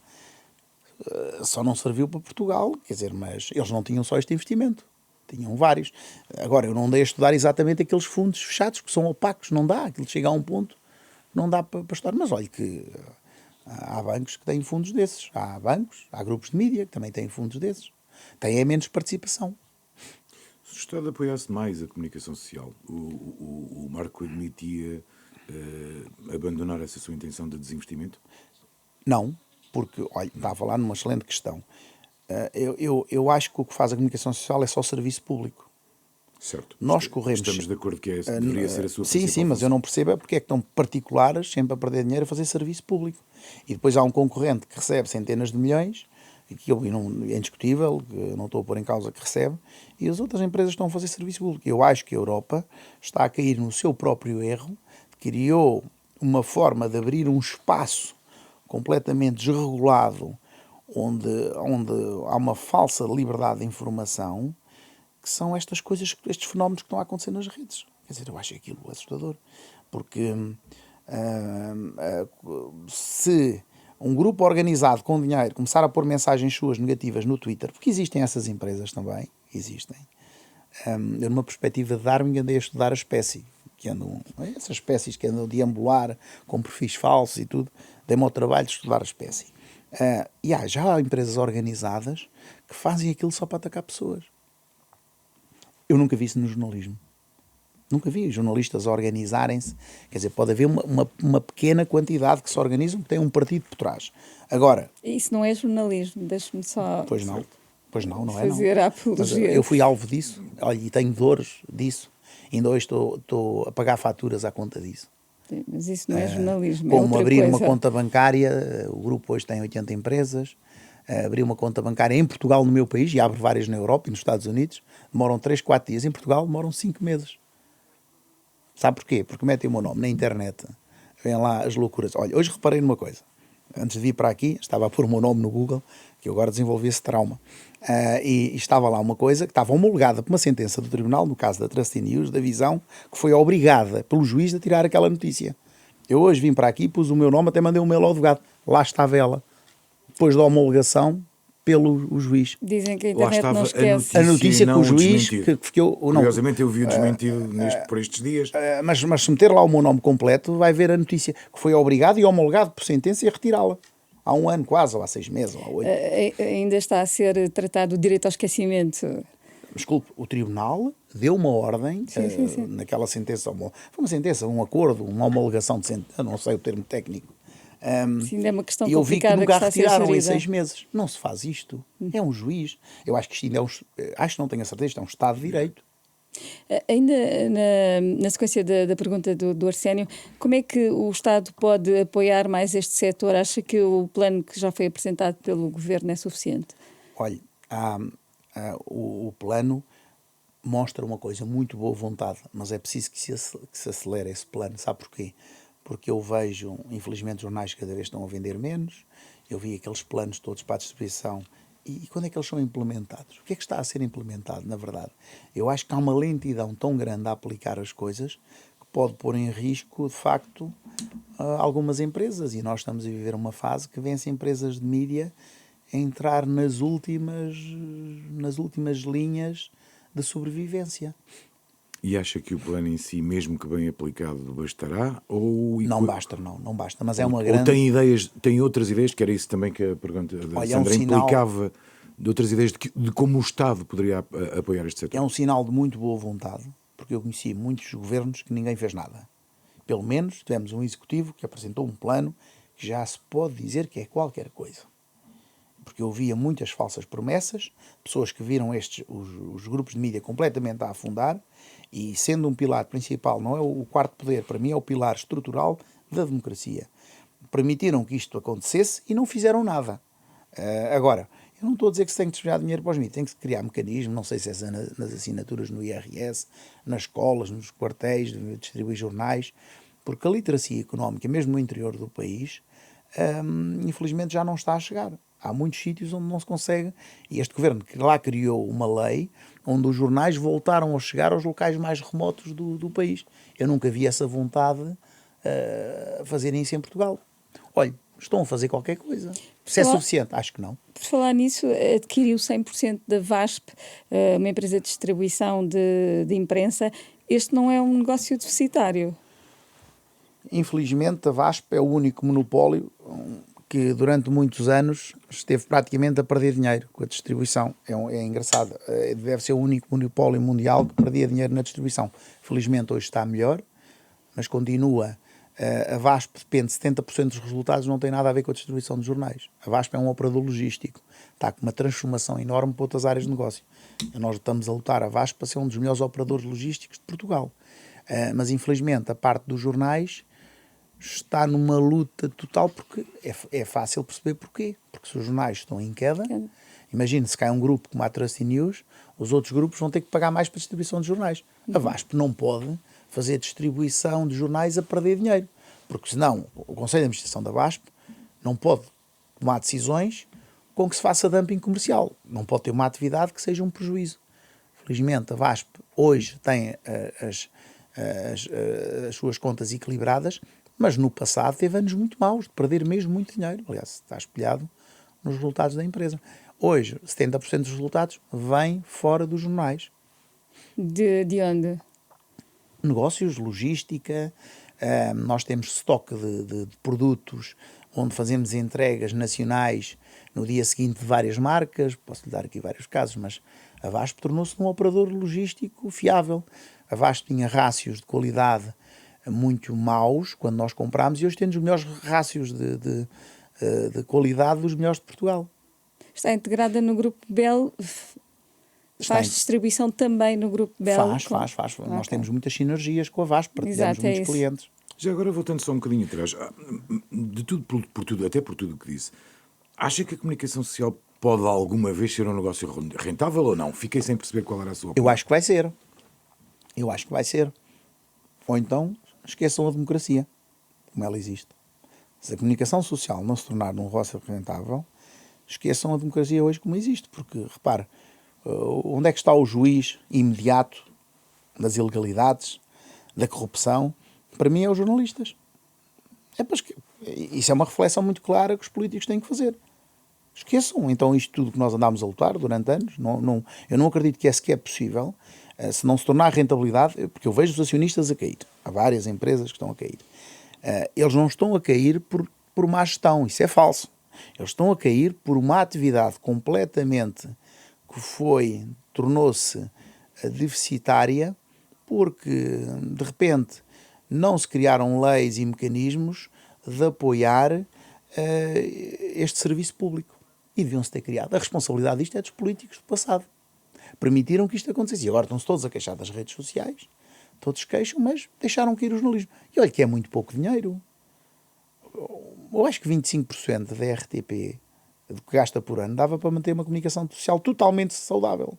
Só não serviu para Portugal, quer dizer, mas eles não tinham só este investimento, tinham vários. Agora, eu não dei a estudar exatamente aqueles fundos fechados, que são opacos, não dá, aquilo chega a um ponto, não dá para estudar. Mas olha que há bancos que têm fundos desses, há grupos de mídia que também têm fundos desses, têm menos participação. Se o Estado apoiasse mais a comunicação social, o Marco admitia abandonar essa sua intenção de desinvestimento? Não, porque, olha, está a falar numa excelente questão. Eu acho que o que faz a comunicação social é só serviço público. Certo. Nós corremos... Estamos de acordo que deveria ser a sua Sim, principal mas eu não percebo porque é que estão particulares sempre a perder dinheiro a fazer serviço público. E depois há um concorrente que recebe centenas de milhões, e que é indiscutível, que eu não estou a pôr em causa que recebe, e as outras empresas estão a fazer serviço público. Eu acho que a Europa está a cair no seu próprio erro, criou uma forma de abrir um espaço completamente desregulado, onde há uma falsa liberdade de informação, que são estas coisas, estes fenómenos que estão a acontecer nas redes. Quer dizer, eu acho aquilo assustador, porque se um grupo organizado com dinheiro começar a pôr mensagens suas negativas no Twitter, porque existem essas empresas também, existem, eu numa perspectiva de Darwin andei a estudar a espécie, essas espécies que andam a deambular com perfis falsos e tudo, dei-me ao trabalho de estudar a espécie. E já há empresas organizadas que fazem aquilo só para atacar pessoas. Eu nunca vi isso no jornalismo. Nunca vi jornalistas organizarem-se. Quer dizer, pode haver uma pequena quantidade que se organizam, que tem um partido por trás. Agora... Isso não é jornalismo, deixe-me só... Pois não, não é não. Fazer a apologia. Mas eu fui alvo disso, olha, e tenho dores disso. Ainda hoje estou a pagar faturas à conta disso. Sim, mas isso não é jornalismo, Como é outra abrir coisa. uma conta bancária, o grupo hoje tem 80 empresas, abrir uma conta bancária em Portugal, no meu país, e abre várias na Europa e nos Estados Unidos, demoram 3, 4 dias. Em Portugal demoram 5 meses. Sabe porquê? Porque metem o meu nome na internet, vêm lá as loucuras. Olha, hoje reparei numa coisa. Antes de vir para aqui, estava a pôr o meu nome no Google, que eu agora desenvolvi esse trauma. E estava lá uma coisa que estava homologada por uma sentença do tribunal, no caso da Trusty News, da Visão, que foi obrigada pelo juiz a tirar aquela notícia. Eu hoje vim para aqui, pus o meu nome, até mandei um mail ao advogado. Lá estava ela, depois da homologação pelo juiz. Dizem que a Lá internet estava não esquece. A notícia que não o juiz... Curiosamente eu vi o desmentido por estes dias. Mas se meter lá o meu nome completo, vai ver a notícia que foi obrigado e homologado por sentença a retirá-la. Há 1 ano quase, ou há 6 meses, ou há 8. Ainda está a ser tratado o direito ao esquecimento. Desculpe, o tribunal deu uma ordem Sim. naquela sentença. Foi uma sentença, um acordo, uma homologação de sentença, não sei o termo técnico. Sim, ainda é uma questão E eu vi que complicada nunca está a ser retiraram em gerida. 6 meses. Não se faz isto. É um juiz. Eu acho que isto ainda é acho que não tenho a certeza, isto é um Estado de Direito. Ainda na sequência da pergunta do Arsénio, como é que o Estado pode apoiar mais este setor? Acha que o plano que já foi apresentado pelo Governo é suficiente? Olha, o plano mostra uma coisa, muito boa vontade, mas é preciso que se acelere esse plano. Sabe porquê? Porque eu vejo, infelizmente, os jornais cada vez estão a vender menos. Eu vi aqueles planos todos para a distribuição. E quando é que eles são implementados? O que é que está a ser implementado, na verdade? Eu acho que há uma lentidão tão grande a aplicar as coisas que pode pôr em risco, de facto, algumas empresas. E nós estamos a viver uma fase que vê-se empresas de mídia a entrar nas últimas linhas de sobrevivência. E acha que o plano em si, mesmo que bem aplicado, bastará? Ou Não basta, mas é uma ou grande... tem outras ideias, que era isso também que a pergunta da Olha, Sandra é um sinal... implicava, de outras ideias de como o Estado poderia apoiar este setor? É um sinal de muito boa vontade, porque eu conheci muitos governos que ninguém fez nada. Pelo menos tivemos um executivo que apresentou um plano que já se pode dizer que é qualquer coisa. Porque eu via muitas falsas promessas, pessoas que viram os grupos de mídia completamente a afundar, e sendo um pilar principal, não é o quarto poder, para mim é o pilar estrutural da democracia. Permitiram que isto acontecesse e não fizeram nada. Agora, eu não estou a dizer que se tem que desviar dinheiro para os mídias, tem que criar mecanismos, não sei se é nas assinaturas no IRS, nas escolas, nos quartéis, distribuir jornais, porque a literacia económica, mesmo no interior do país, infelizmente já não está a chegar. Há muitos sítios onde não se consegue, e este governo que lá criou uma lei onde os jornais voltaram a chegar aos locais mais remotos do país. Eu nunca vi essa vontade a fazerem isso em Portugal. Olha, estão a fazer qualquer coisa. Se é suficiente, acho que não. Por falar nisso, adquiriu 100% da VASP, uma empresa de distribuição de imprensa. Este não é um negócio deficitário? Infelizmente, a VASP é o único monopólio que durante muitos anos esteve praticamente a perder dinheiro com a distribuição. É engraçado. Deve ser o único monopólio mundial que perdia dinheiro na distribuição. Felizmente hoje está melhor, mas continua. A VASP depende de 70% dos resultados, não tem nada a ver com a distribuição de jornais. A VASP é um operador logístico. Está com uma transformação enorme para outras áreas de negócio. Nós estamos a lutar a VASP para ser um dos melhores operadores logísticos de Portugal. Mas infelizmente a parte dos jornais está numa luta total, porque é fácil perceber porquê. Porque se os jornais estão em queda, imagine se cai um grupo como a Trusty News, os outros grupos vão ter que pagar mais para a distribuição de jornais. A VASP não pode fazer distribuição de jornais a perder dinheiro, porque senão o Conselho de Administração da VASP não pode tomar decisões com que se faça dumping comercial. Não pode ter uma atividade que seja um prejuízo. Felizmente a VASP hoje tem as suas contas equilibradas, mas no passado teve anos muito maus, de perder mesmo muito dinheiro. Aliás, está espelhado nos resultados da empresa. Hoje, 70% dos resultados vêm fora dos jornais. De onde? Negócios, logística, nós temos estoque de produtos onde fazemos entregas nacionais no dia seguinte de várias marcas. Posso lhe dar aqui vários casos, mas a VASP tornou-se um operador logístico fiável. A VASP tinha rácios de qualidade muito maus quando nós comprámos, e hoje temos os melhores rácios de qualidade dos melhores de Portugal. Está integrada no Grupo Bell, faz distribuição também no Grupo Bell? Faz. Okay. Nós temos muitas sinergias com a VASP, partilhamos muitos clientes. Já agora, voltando só um bocadinho atrás, de tudo, por tudo, até por tudo o que disse, acha que a comunicação social pode alguma vez ser um negócio rentável ou não? Fiquei sem perceber qual era a sua opinião. Eu acho que vai ser. Ou então, esqueçam a democracia, como ela existe. Se a comunicação social não se tornar um negócio rentável, esqueçam a democracia hoje como existe. Porque, repare, onde é que está o juiz imediato das ilegalidades, da corrupção? Para mim é os jornalistas. Isso é uma reflexão muito clara que os políticos têm que fazer. Esqueçam, então, isto tudo que nós andámos a lutar durante anos. Eu não acredito que é sequer possível, se não se tornar rentabilidade, porque eu vejo os acionistas a cair. Há várias empresas que estão a cair. Eles não estão a cair por má gestão, isso é falso. Eles estão a cair por uma atividade completamente que tornou-se deficitária, porque, de repente, não se criaram leis e mecanismos de apoiar este serviço público. E deviam-se ter criado. A responsabilidade disto é dos políticos do passado. Permitiram que isto acontecesse. E agora estão-se todos a queixar das redes sociais. Todos queixam, mas deixaram cair o jornalismo. E olha que é muito pouco dinheiro. Eu acho que 25% da RTP, do que gasta por ano, dava para manter uma comunicação social totalmente saudável.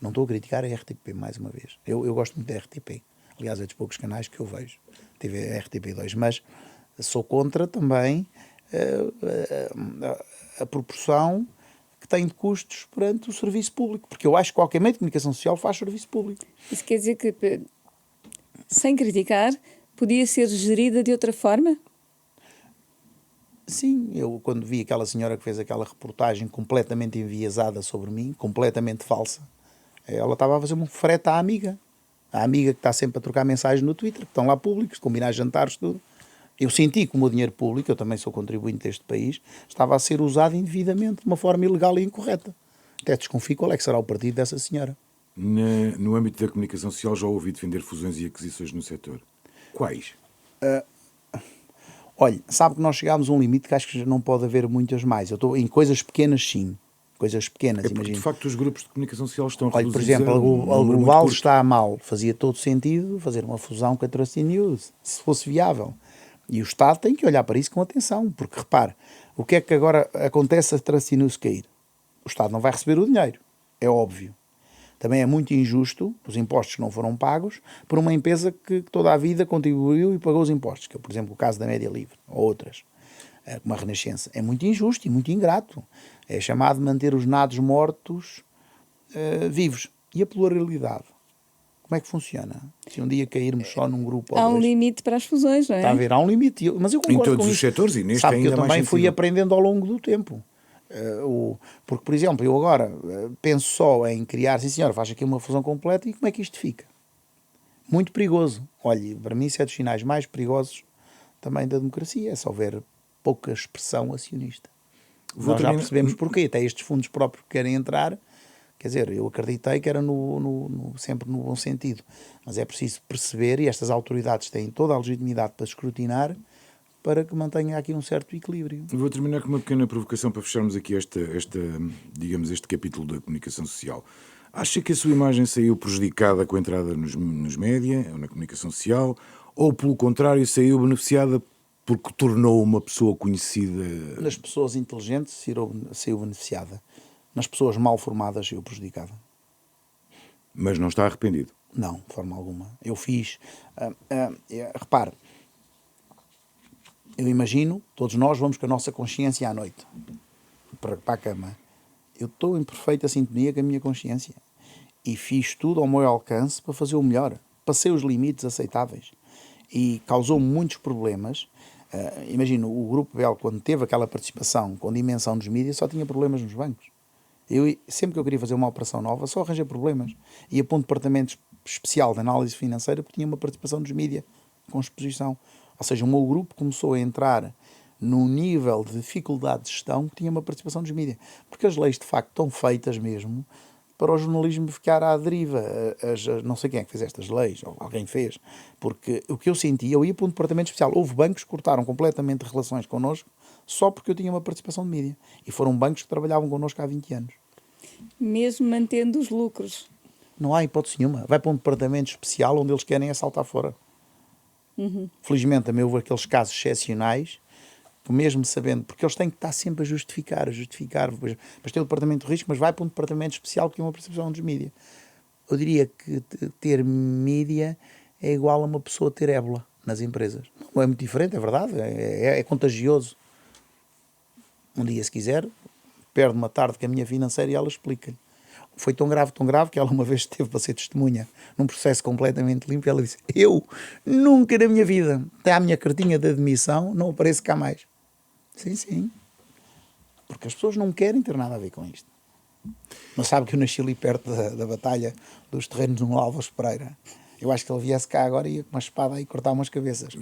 Não estou a criticar a RTP, mais uma vez. Eu gosto muito da RTP. Aliás, é dos poucos canais que eu vejo. Tive a RTP2, mas sou contra também a proporção que tem de custos perante o serviço público, porque eu acho que qualquer meio de comunicação social faz serviço público. Isso quer dizer que, sem criticar, podia ser gerida de outra forma? Sim, eu quando vi aquela senhora que fez aquela reportagem completamente enviesada sobre mim, completamente falsa, ela estava a fazer uma frete à amiga. A amiga que está sempre a trocar mensagens no Twitter, que estão lá públicos, combinar jantares, tudo. Eu senti que o meu dinheiro público, eu também sou contribuinte deste país, estava a ser usado indevidamente, de uma forma ilegal e incorreta. Até desconfio qual é que será o partido dessa senhora. No âmbito da comunicação social já ouvi defender fusões e aquisições no setor. Quais? Olha, sabe que nós chegámos a um limite que acho que já não pode haver muitas mais. Eu estou em coisas pequenas, sim. Coisas pequenas, imagino. De facto, os grupos de comunicação social estão reduzidos. Por exemplo, a Global está mal. Fazia todo sentido fazer uma fusão com a Trusty News, se fosse viável. E o Estado tem que olhar para isso com atenção, porque, repare, o que é que agora acontece se a Trusty News cair? O Estado não vai receber o dinheiro, é óbvio. Também é muito injusto os impostos que não foram pagos por uma empresa que toda a vida contribuiu e pagou os impostos, que é, por exemplo, o caso da Média Livre, ou outras, como a Renascença. É muito injusto e muito ingrato. É chamado de manter os nados mortos vivos. E a pluralidade? Como é que funciona? Se um dia cairmos só num grupo ou Há um dois, limite para as fusões, não é? está a ver, há um limite. Mas eu Em concordo todos com os isso. setores e neste Sabe que ainda eu mais também fui sensível. aprendendo ao longo do tempo. Porque, por exemplo, eu agora penso só em criar, sim senhora, faz aqui uma fusão completa e como é que isto fica? Muito perigoso. Olha, para mim isso é dos sinais mais perigosos também da democracia, é só ver pouca expressão acionista. Nós já percebemos porquê, até estes fundos próprios que querem entrar, quer dizer, eu acreditei que era sempre no bom sentido, mas é preciso perceber, e estas autoridades têm toda a legitimidade para escrutinar, para que mantenha aqui um certo equilíbrio. Vou terminar com uma pequena provocação para fecharmos aqui digamos, este capítulo da comunicação social. Acha que a sua imagem saiu prejudicada com a entrada nos média, ou na comunicação social, ou pelo contrário saiu beneficiada porque tornou uma pessoa conhecida? Nas pessoas inteligentes saiu beneficiada. Nas pessoas mal formadas saiu prejudicada. Mas não está arrependido? Não, de forma alguma. Eu fiz... repare, eu imagino, todos nós vamos com a nossa consciência à noite para a cama. Eu estou em perfeita sintonia com a minha consciência e fiz tudo ao meu alcance para fazer o melhor. Passei os limites aceitáveis e causou muitos problemas. Imagino, o Grupo Bell, quando teve aquela participação com dimensão dos mídias, só tinha problemas nos bancos. Sempre que eu queria fazer uma operação nova, só arranjei problemas. Ia para um departamento especial de análise financeira porque tinha uma participação dos mídias com exposição. Ou seja, o meu grupo começou a entrar num nível de dificuldade de gestão que tinha uma participação dos mídias. Porque as leis, de facto, estão feitas mesmo para o jornalismo ficar à deriva. Não sei quem é que fez estas leis, ou alguém fez. Porque o que eu senti, eu ia para um departamento especial. Houve bancos que cortaram completamente relações connosco só porque eu tinha uma participação de mídia. E foram bancos que trabalhavam connosco há 20 anos. Mesmo mantendo os lucros. Não há hipótese nenhuma. Vai para um departamento especial onde eles querem saltar fora. Felizmente também houve aqueles casos excepcionais que mesmo sabendo, porque eles têm que estar sempre a justificar, mas tem o departamento de risco, mas vai para um departamento especial que tem uma percepção dos mídias. Eu diria que ter mídia é igual a uma pessoa ter ébola nas empresas. Não é muito diferente, é verdade, é contagioso. Um dia, se quiser, perde uma tarde com a minha financeira e ela explica-lhe. Foi tão grave que ela uma vez esteve para ser testemunha num processo completamente limpo e ela disse, eu nunca na minha vida, até à minha cartinha de admissão, não apareço cá mais. Sim. Porque as pessoas não querem ter nada a ver com isto. Mas sabe que eu nasci ali perto da batalha dos terrenos no Álvares Pereira. Eu acho que ele viesse cá agora e ia com uma espada e cortar umas cabeças.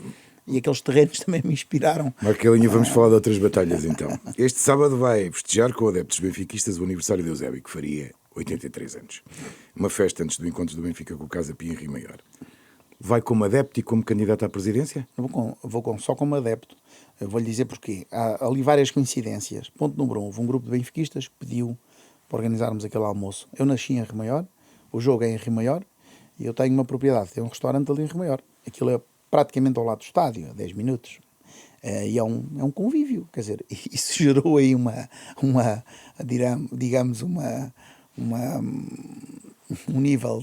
E aqueles terrenos também me inspiraram. Marquelinho, vamos falar de outras batalhas então. Este sábado vai festejar com adeptos benfiquistas o aniversário de Eusébio, que faria 83 anos. Uma festa antes do encontro do Benfica com o Casa Pia em Rio Maior. Vai como adepto e como candidato à presidência? Vou só como adepto. Eu vou-lhe dizer porquê. Há ali várias coincidências. Ponto número 1. Houve um grupo de benfiquistas que pediu para organizarmos aquele almoço. Eu nasci em Rio Maior, o jogo é em Rio Maior e eu tenho uma propriedade, tenho um restaurante ali em Rio Maior. Aquilo é praticamente ao lado do estádio, a 10 minutos. E é um convívio, quer dizer, isso gerou aí digamos, um nível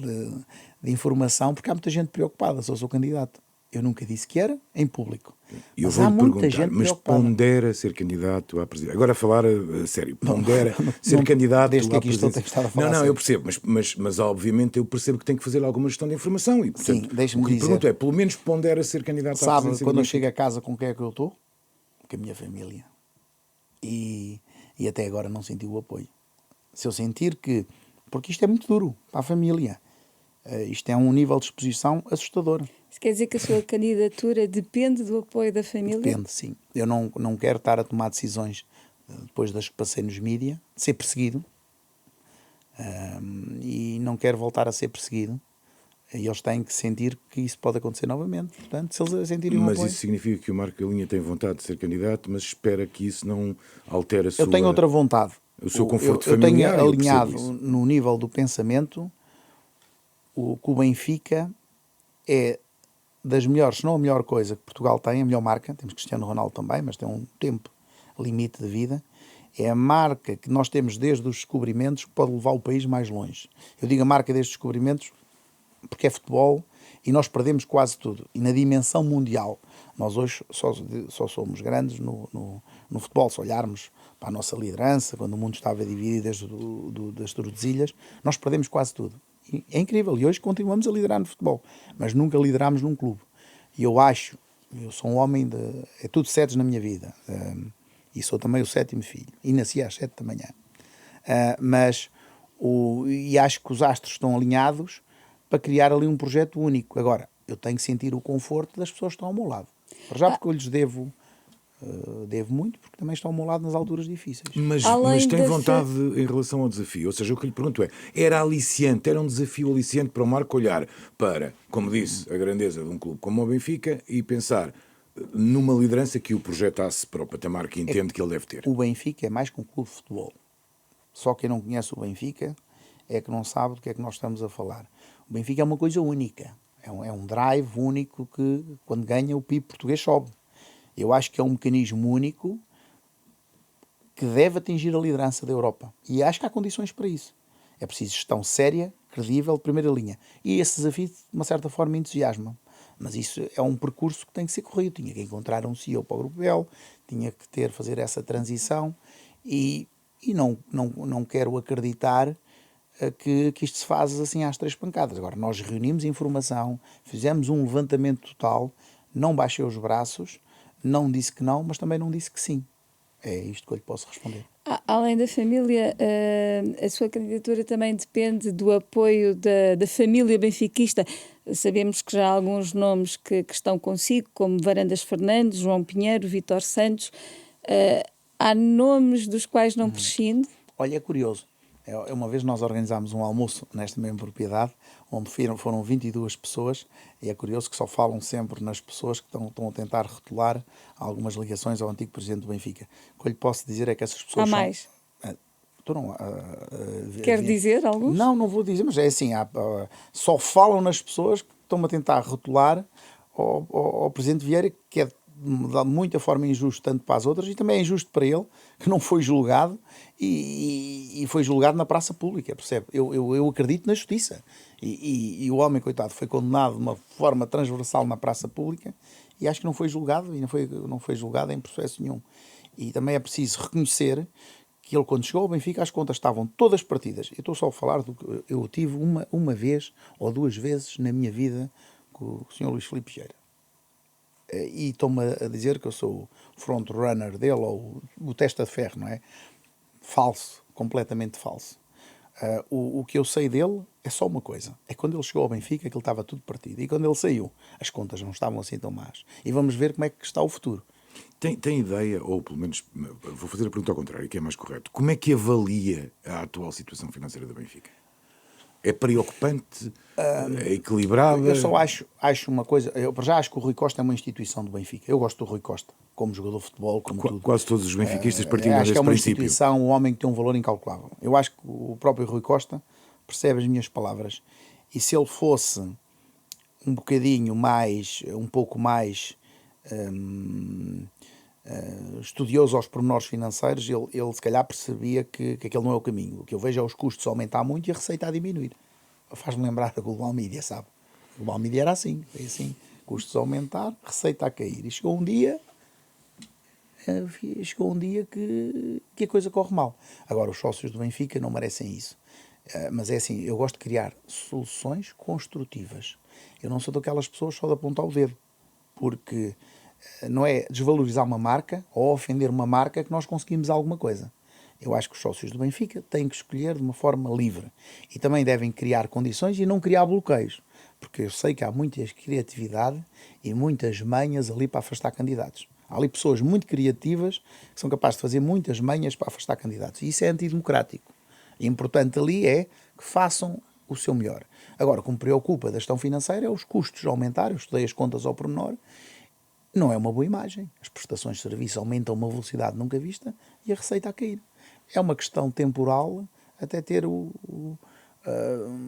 de informação, porque há muita gente preocupada, se eu sou candidato. Eu nunca disse que era, em público. E eu mas há vou-lhe muita perguntar, gente mas preocupada. pondera ser candidato à presidência? Agora a falar a sério, pondera ser candidato desde que à aqui estou, presidência? tenho estado a falar Não, sério. eu percebo, mas obviamente eu percebo que tem que fazer alguma gestão de informação. E, portanto, Sim, deixe-me o que lhe dizer. pergunto é, pelo menos pondera ser candidato à Sabe, presidência? quando eu chego a casa, com quem é que eu estou? Com a minha família. E até agora não senti o apoio. Se eu sentir que... Porque isto é muito duro para a família. Isto é um nível de exposição assustador. Isso quer dizer que a sua candidatura depende do apoio da família? Depende, sim. Eu não quero estar a tomar decisões depois das que passei nos mídia, de ser perseguido. E não quero voltar a ser perseguido. E eles têm que sentir que isso pode acontecer novamente. Portanto, se eles sentirem um Mas apoio... isso significa que o Marco Galinha tem vontade de ser candidato, mas espera que isso não altere a sua... Eu tenho outra vontade. O seu conforto eu familiar. tenho alinhado isso. no nível do pensamento que o Benfica é das melhores, se não a melhor coisa que Portugal tem, a melhor marca, temos Cristiano Ronaldo também, mas tem um tempo limite de vida, é a marca que nós temos desde os descobrimentos que pode levar o país mais longe. Eu digo a marca destes descobrimentos porque é futebol e nós perdemos quase tudo. E na dimensão mundial, nós hoje só somos grandes no futebol. Se olharmos para a nossa liderança, quando o mundo estava dividido desde das Tordesilhas, nós perdemos quase tudo. E é incrível. E hoje continuamos a liderar no futebol, mas nunca liderámos num clube. E eu sou um homem é tudo sedes na minha vida. E sou também o 7º filho. E nasci às 7 da manhã. E acho que os astros estão alinhados para criar ali um projeto único. Agora, eu tenho que sentir o conforto das pessoas que estão ao meu lado. Já porque eu lhes devo muito, porque também estão ao meu lado nas alturas difíceis. Mas tem vontade em relação ao desafio? Ou seja, o que lhe pergunto era um desafio aliciante para o Marco olhar para, como disse, a grandeza de um clube como o Benfica e pensar numa liderança que o projetasse para o patamar que entende que ele deve ter? O Benfica é mais que um clube de futebol. Só quem não conhece o Benfica é que não sabe do que é que nós estamos a falar. O Benfica é uma coisa única. É um drive único que, quando ganha, o PIB português sobe. Eu acho que é um mecanismo único que deve atingir a liderança da Europa. E acho que há condições para isso. É preciso gestão séria, credível, de primeira linha. E esse desafio, de uma certa forma, entusiasma. Mas isso é um percurso que tem que ser corrido. Tinha que encontrar um CEO para o Grupo Bell, tinha que fazer essa transição e não quero acreditar que isto se faz assim às 3 pancadas. Agora, nós reunimos informação, fizemos um levantamento total, não baixei os braços, não disse que não, mas também não disse que sim. É isto que eu lhe posso responder. Além da família, a sua candidatura também depende do apoio da família benfiquista. Sabemos que já há alguns nomes que estão consigo, como Varandas Fernandes, João Pinheiro, Vítor Santos. Há nomes dos quais não prescinde? Olha, é curioso. Uma vez nós organizámos um almoço nesta mesma propriedade, onde foram 22 pessoas, e é curioso que só falam sempre nas pessoas que estão a tentar rotular algumas ligações ao antigo presidente do Benfica. O que eu lhe posso dizer é que essas pessoas há mais? Quer dizer alguns? Não vou dizer, mas é assim, só falam nas pessoas que estão a tentar rotular ao presidente Vieira, que é de muita forma injusto tanto para as outras e também é injusto para ele, que não foi julgado e foi julgado na praça pública, percebe? Eu acredito na justiça e o homem, coitado, foi condenado de uma forma transversal na praça pública e acho que não foi julgado e não foi julgado em processo nenhum. E também é preciso reconhecer que ele, quando chegou ao Benfica, as contas estavam todas partidas. Eu estou só a falar do que eu tive uma vez ou 2 vezes na minha vida com o Sr. Luís Filipe Vieira. E estão-me a dizer que eu sou o front-runner dele, ou o testa de ferro, não é? Falso, completamente falso. O que eu sei dele é só uma coisa. É quando ele chegou ao Benfica que ele estava tudo partido. E quando ele saiu, as contas não estavam assim tão más. E vamos ver como é que está o futuro. Tem ideia, ou pelo menos vou fazer a pergunta ao contrário, que é mais correto. Como é que avalia a atual situação financeira do Benfica? É preocupante? É equilibrada? Eu só acho uma coisa. Eu já acho que o Rui Costa é uma instituição do Benfica. Eu gosto do Rui Costa, como jogador de futebol, como tudo. Quase todos os benfiquistas partilham acho desse que é uma princípio. instituição, um homem que tem um valor incalculável. Eu acho que o próprio Rui Costa percebe as minhas palavras. E se ele fosse um pouco mais estudioso aos pormenores financeiros, ele se calhar percebia que aquele não é o caminho. O que eu vejo é os custos a aumentar muito e a receita a diminuir. Faz-me lembrar da Global Media, sabe? A Global Media era assim, foi assim, custos a aumentar, receita a cair. E chegou um dia que a coisa corre mal. Agora, os sócios do Benfica não merecem isso. Mas é assim, eu gosto de criar soluções construtivas. Eu não sou daquelas pessoas só de apontar o dedo, porque não é desvalorizar uma marca ou ofender uma marca que nós conseguimos alguma coisa. Eu acho que os sócios do Benfica têm que escolher de uma forma livre e também devem criar condições e não criar bloqueios, porque eu sei que há muita criatividade e muitas manhas ali para afastar candidatos. Há ali pessoas muito criativas que são capazes de fazer muitas manhas para afastar candidatos e isso é antidemocrático. E importante ali é que façam o seu melhor. Agora, o que me preocupa da gestão financeira é os custos aumentarem. Eu estudei as contas ao pormenor. Não é uma boa imagem. As prestações de serviço aumentam a uma velocidade nunca vista e a receita a cair. É uma questão temporal até ter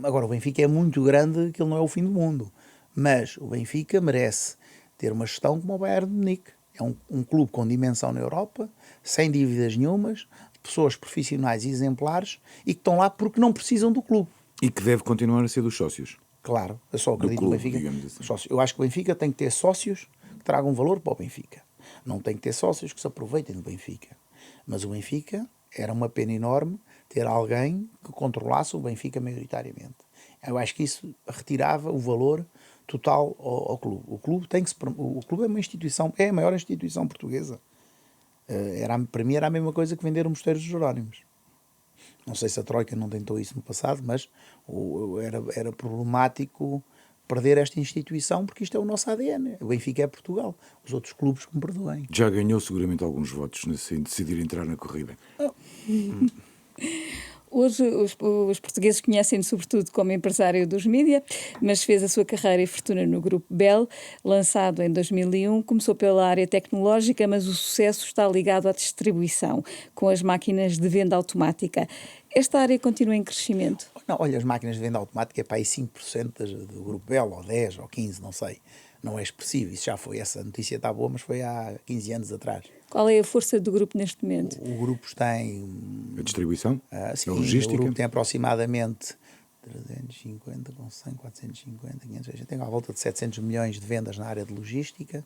agora, o Benfica é muito grande, que ele não é o fim do mundo. Mas o Benfica merece ter uma gestão como o Bayern de Munique. É um clube com dimensão na Europa, sem dívidas nenhumas, pessoas profissionais e exemplares e que estão lá porque não precisam do clube. E que deve continuar a ser dos sócios. Claro, eu só acredito clube, no Benfica. digamos assim. Sócios. Eu acho que o Benfica tem que ter sócios que tragam valor para o Benfica. Não tem que ter sócios que se aproveitem do Benfica. Mas o Benfica era uma pena enorme ter alguém que controlasse o Benfica maioritariamente. Eu acho que isso retirava o valor total ao clube. O clube é uma instituição, é a maior instituição portuguesa. Para mim era a mesma coisa que vender o Mosteiro dos Jerónimos. Não sei se a Troika não tentou isso no passado, mas era problemático perder esta instituição, porque isto é o nosso ADN. O Benfica é Portugal. Os outros clubes que me perdoem. Já ganhou seguramente alguns votos em decidir entrar na corrida. Hoje os portugueses conhecem-no sobretudo como empresário dos mídia, mas fez a sua carreira e fortuna no Grupo Bell, lançado em 2001. Começou pela área tecnológica, mas o sucesso está ligado à distribuição, com as máquinas de venda automática. Esta área continua em crescimento? Não, olha, as máquinas de venda automática é para aí 5% do Grupo Bell, ou 10, ou 15, não sei. Não é expressivo, isso já foi, essa notícia está boa, mas foi há 15 anos atrás. Qual é a força do grupo neste momento? O grupo tem... A distribuição? Sim, a logística? O grupo tem aproximadamente 350, com 100, 450, 500, a gente tem à volta de 700 milhões de vendas na área de logística,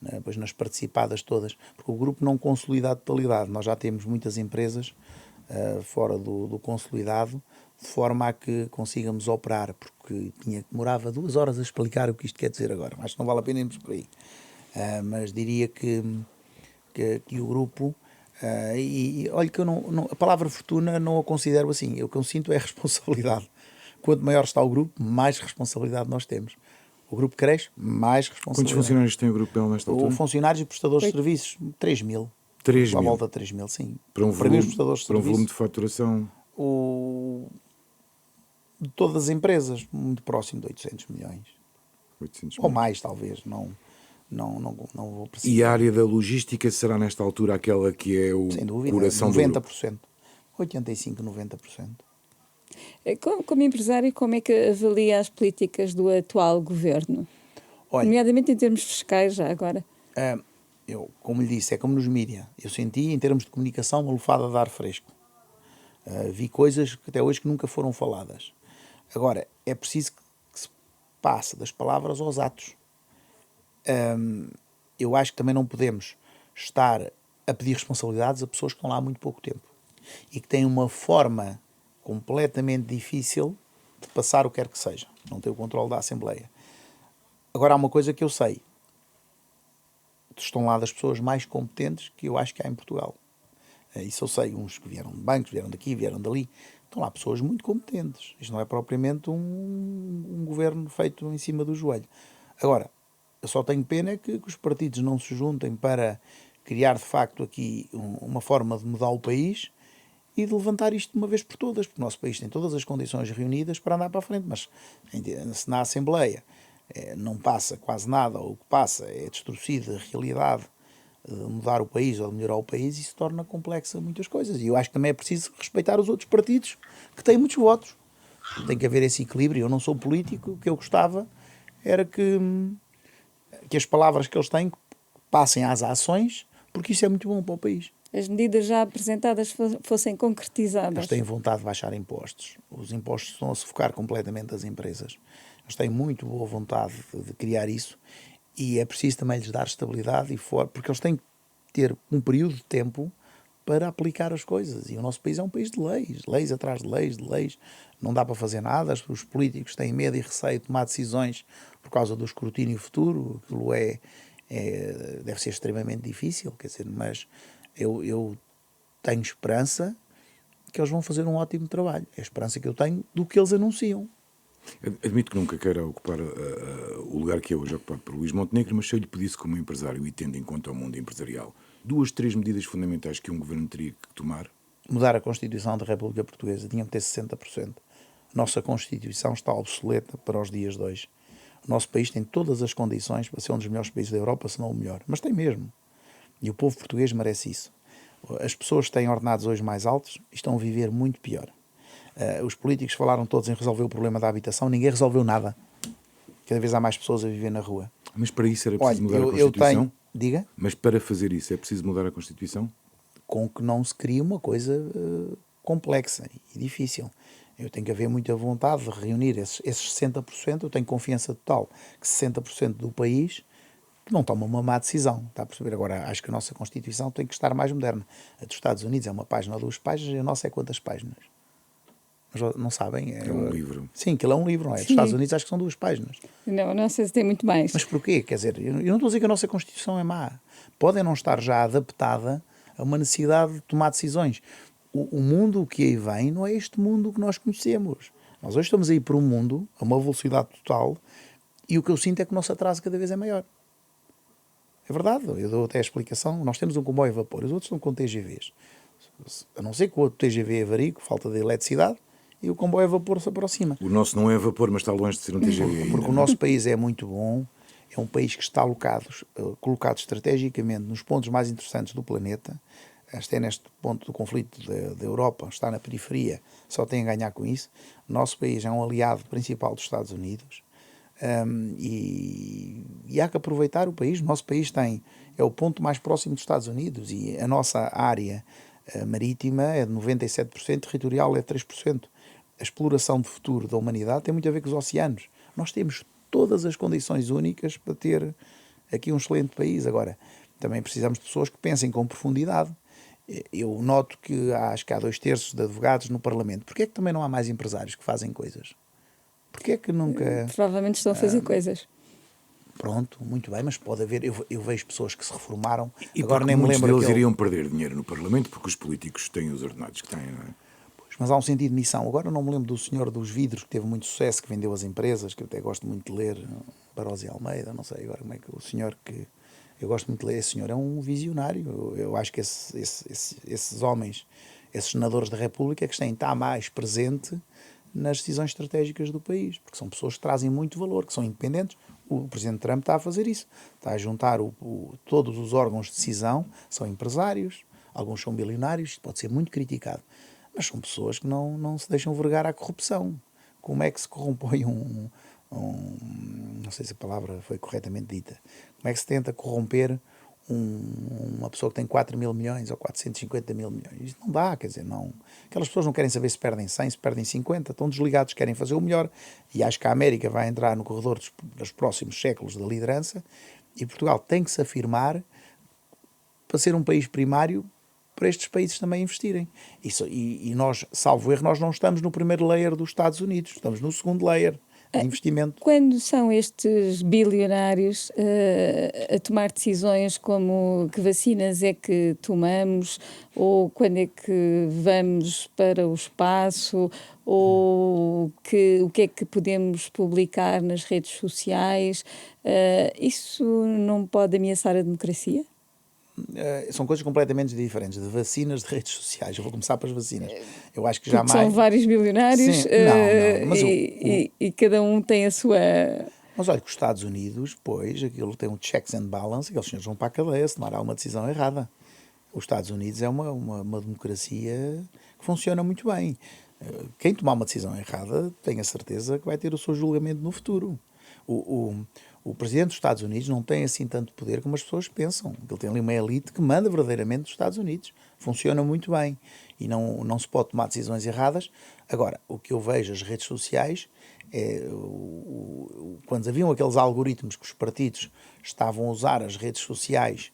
depois nas participadas todas, porque o grupo não consolida a totalidade. Nós já temos muitas empresas fora do consolidado, de forma a que consigamos operar, porque demorava 2 horas a explicar o que isto quer dizer agora, acho que não vale a pena irmos por aí. Mas diria que o grupo, e olha que eu a palavra fortuna não a considero assim, o que eu sinto é responsabilidade. Quanto maior está o grupo, mais responsabilidade nós temos. O grupo cresce, mais responsabilidade. Quantos funcionários tem o Grupo Bell nesta altura? Funcionários e prestadores de serviços, 3 mil. 3 À mil? volta de 3 mil, sim. Para um volume de faturação? De todas as empresas, muito próximo de 800 milhões. 800 Ou milhões. mais, talvez, não vou precisar. E a área da logística será nesta altura aquela que é o Sem dúvida, coração do grupo? 90%. 85%, 90%. Como empresário, como é que avalia as políticas do atual governo? Olha, Nomeadamente em termos fiscais, já agora. eu, como lhe disse, é como nos mídia. Eu senti, em termos de comunicação, uma lufada de ar fresco. Vi coisas que até hoje que nunca foram faladas. Agora, é preciso que se passe das palavras aos atos. Eu acho que também não podemos estar a pedir responsabilidades a pessoas que estão lá há muito pouco tempo e que têm uma forma completamente difícil de passar o que quer que seja. Não tem o controle da Assembleia. Agora, há uma coisa que eu sei. Estão lá das pessoas mais competentes que eu acho que há em Portugal. Isso eu sei. Uns que vieram de bancos, vieram daqui, vieram dali. Estão lá pessoas muito competentes. Isto não é propriamente um governo feito em cima do joelho. Agora, eu só tenho pena que os partidos não se juntem para criar, de facto, aqui uma forma de mudar o país e de levantar isto de uma vez por todas, porque o nosso país tem todas as condições reunidas para andar para a frente, mas se na Assembleia não passa quase nada, ou o que passa é distorcida a realidade de mudar o país ou de melhorar o país, isso torna complexa muitas coisas. E eu acho que também é preciso respeitar os outros partidos que têm muitos votos. Tem que haver esse equilíbrio. Eu não sou político, o que eu gostava era que as palavras que eles têm passem às ações, porque isso é muito bom para o país. As medidas já apresentadas fossem concretizadas. Eles têm vontade de baixar impostos. Os impostos estão a sufocar completamente as empresas. Eles têm muito boa vontade de criar isso e é preciso também lhes dar estabilidade porque eles têm que ter um período de tempo para aplicar as coisas. E o nosso país é um país de leis. Leis atrás de leis. Não dá para fazer nada. Os políticos têm medo e receio de tomar decisões por causa do escrutínio futuro. Aquilo deve ser extremamente difícil. Quer dizer, mas eu tenho esperança que eles vão fazer um ótimo trabalho. É a esperança que eu tenho do que eles anunciam. Admito que nunca queira ocupar o lugar que é hoje ocupado por Luís Montenegro, mas se eu lhe pedisse como empresário e tendo em conta o mundo empresarial, 2, 3 medidas fundamentais que um governo teria que tomar? Mudar a Constituição da República Portuguesa. Tinha que ter 60%. Nossa Constituição está obsoleta para os dias de hoje. O nosso país tem todas as condições para ser um dos melhores países da Europa, se não o melhor. Mas tem mesmo. E o povo português merece isso. As pessoas que têm ordenados hoje mais altos estão a viver muito pior. Os políticos falaram todos em resolver o problema da habitação. Ninguém resolveu nada. Cada vez há mais pessoas a viver na rua. Mas para isso era preciso mudar a Constituição? Diga? Mas para fazer isso é preciso mudar a Constituição? com que não se crie uma coisa complexa e difícil. Eu tenho que haver muita vontade de reunir esses 60%, eu tenho confiança total que 60% do país não toma uma má decisão, está a perceber? Agora, acho que a nossa Constituição tem que estar mais moderna. A dos Estados Unidos é uma página ou 2 páginas, e a nossa é quantas páginas? Mas não sabem? É um livro. Sim, aquilo é um livro, não é? Dos Sim. Estados Unidos acho que são 2 páginas. Não sei se tem muito mais. Mas porquê? Quer dizer, eu não estou a dizer que a nossa Constituição é má. Pode não estar já adaptada a uma necessidade de tomar decisões. O mundo que aí vem não é este mundo que nós conhecemos. Nós hoje estamos aí para um mundo a uma velocidade total e o que eu sinto é que o nosso atraso cada vez é maior. É verdade, eu dou até a explicação. Nós temos um comboio a vapor, os outros estão com TGVs. A não ser que o outro TGV avarie, com falta de eletricidade, e o comboio a vapor se aproxima. O nosso não é a vapor, mas está longe de ser um TGV ainda. Porque o nosso país é muito bom, é um país que está colocado estrategicamente nos pontos mais interessantes do planeta, até neste ponto do conflito da Europa, está na periferia, só tem a ganhar com isso. O nosso país é um aliado principal dos Estados Unidos, e há que aproveitar o país. O nosso país é o ponto mais próximo dos Estados Unidos e a nossa área marítima é de 97%, territorial é 3%. A exploração de futuro da humanidade tem muito a ver com os oceanos. Nós temos todas as condições únicas para ter aqui um excelente país. Agora, também precisamos de pessoas que pensem com profundidade. Eu noto que acho que há 2/3 de advogados no Parlamento. Porquê é que também não há mais empresários que fazem coisas? Porquê é que nunca... Provavelmente estão a fazer coisas. Pronto, muito bem, mas pode haver... Eu vejo pessoas que se reformaram, E agora nem me muitos lembro deles iriam perder dinheiro no Parlamento porque os políticos têm os ordenados que têm, não é? Mas há um sentido de missão. Agora não me lembro do senhor dos vidros que teve muito sucesso, que vendeu as empresas, que eu até gosto muito de ler, Barroso e Almeida, não sei agora como é que o senhor que... Eu gosto muito de ler, esse senhor é um visionário. Eu acho que esses homens, esses senadores da República, é que têm de estar mais presente nas decisões estratégicas do país, porque são pessoas que trazem muito valor, que são independentes. O Presidente Trump está a fazer isso, está a juntar todos os órgãos de decisão, são empresários, alguns são bilionários, isto pode ser muito criticado, mas são pessoas que não se deixam vergar à corrupção. Como é que se corrompõe não sei se a palavra foi corretamente dita, como é que se tenta corromper uma pessoa que tem 4 mil milhões ou 450 mil milhões? Isto não dá, quer dizer, não. Aquelas pessoas não querem saber se perdem 100, se perdem 50, estão desligados, querem fazer o melhor. E acho que a América vai entrar no corredor dos próximos séculos da liderança e Portugal tem que se afirmar para ser um país primário para estes países também investirem. E nós, salvo erro, nós não estamos no primeiro layer dos Estados Unidos, estamos no segundo layer de investimento. Quando são estes bilionários a tomar decisões como que vacinas é que tomamos, ou quando é que vamos para o espaço, ou o que é que podemos publicar nas redes sociais, isso não pode ameaçar a democracia? São coisas completamente diferentes, de vacinas, de redes sociais. Eu vou começar pelas vacinas. Eu acho que Porque jamais... são vários bilionários. Sim, não, mas e cada um tem a sua... Mas olha que os Estados Unidos, pois, aquilo tem um checks and balance, aqueles senhores vão para a cadeia se tomar uma decisão errada. Os Estados Unidos é uma democracia que funciona muito bem. Quem tomar uma decisão errada, tenho a certeza que vai ter o seu julgamento no futuro. O presidente dos Estados Unidos não tem assim tanto poder como as pessoas pensam. Ele tem ali uma elite que manda verdadeiramente dos Estados Unidos. Funciona muito bem. E não se pode tomar decisões erradas. Agora, o que eu vejo nas redes sociais é quando haviam aqueles algoritmos que os partidos estavam a usar as redes sociais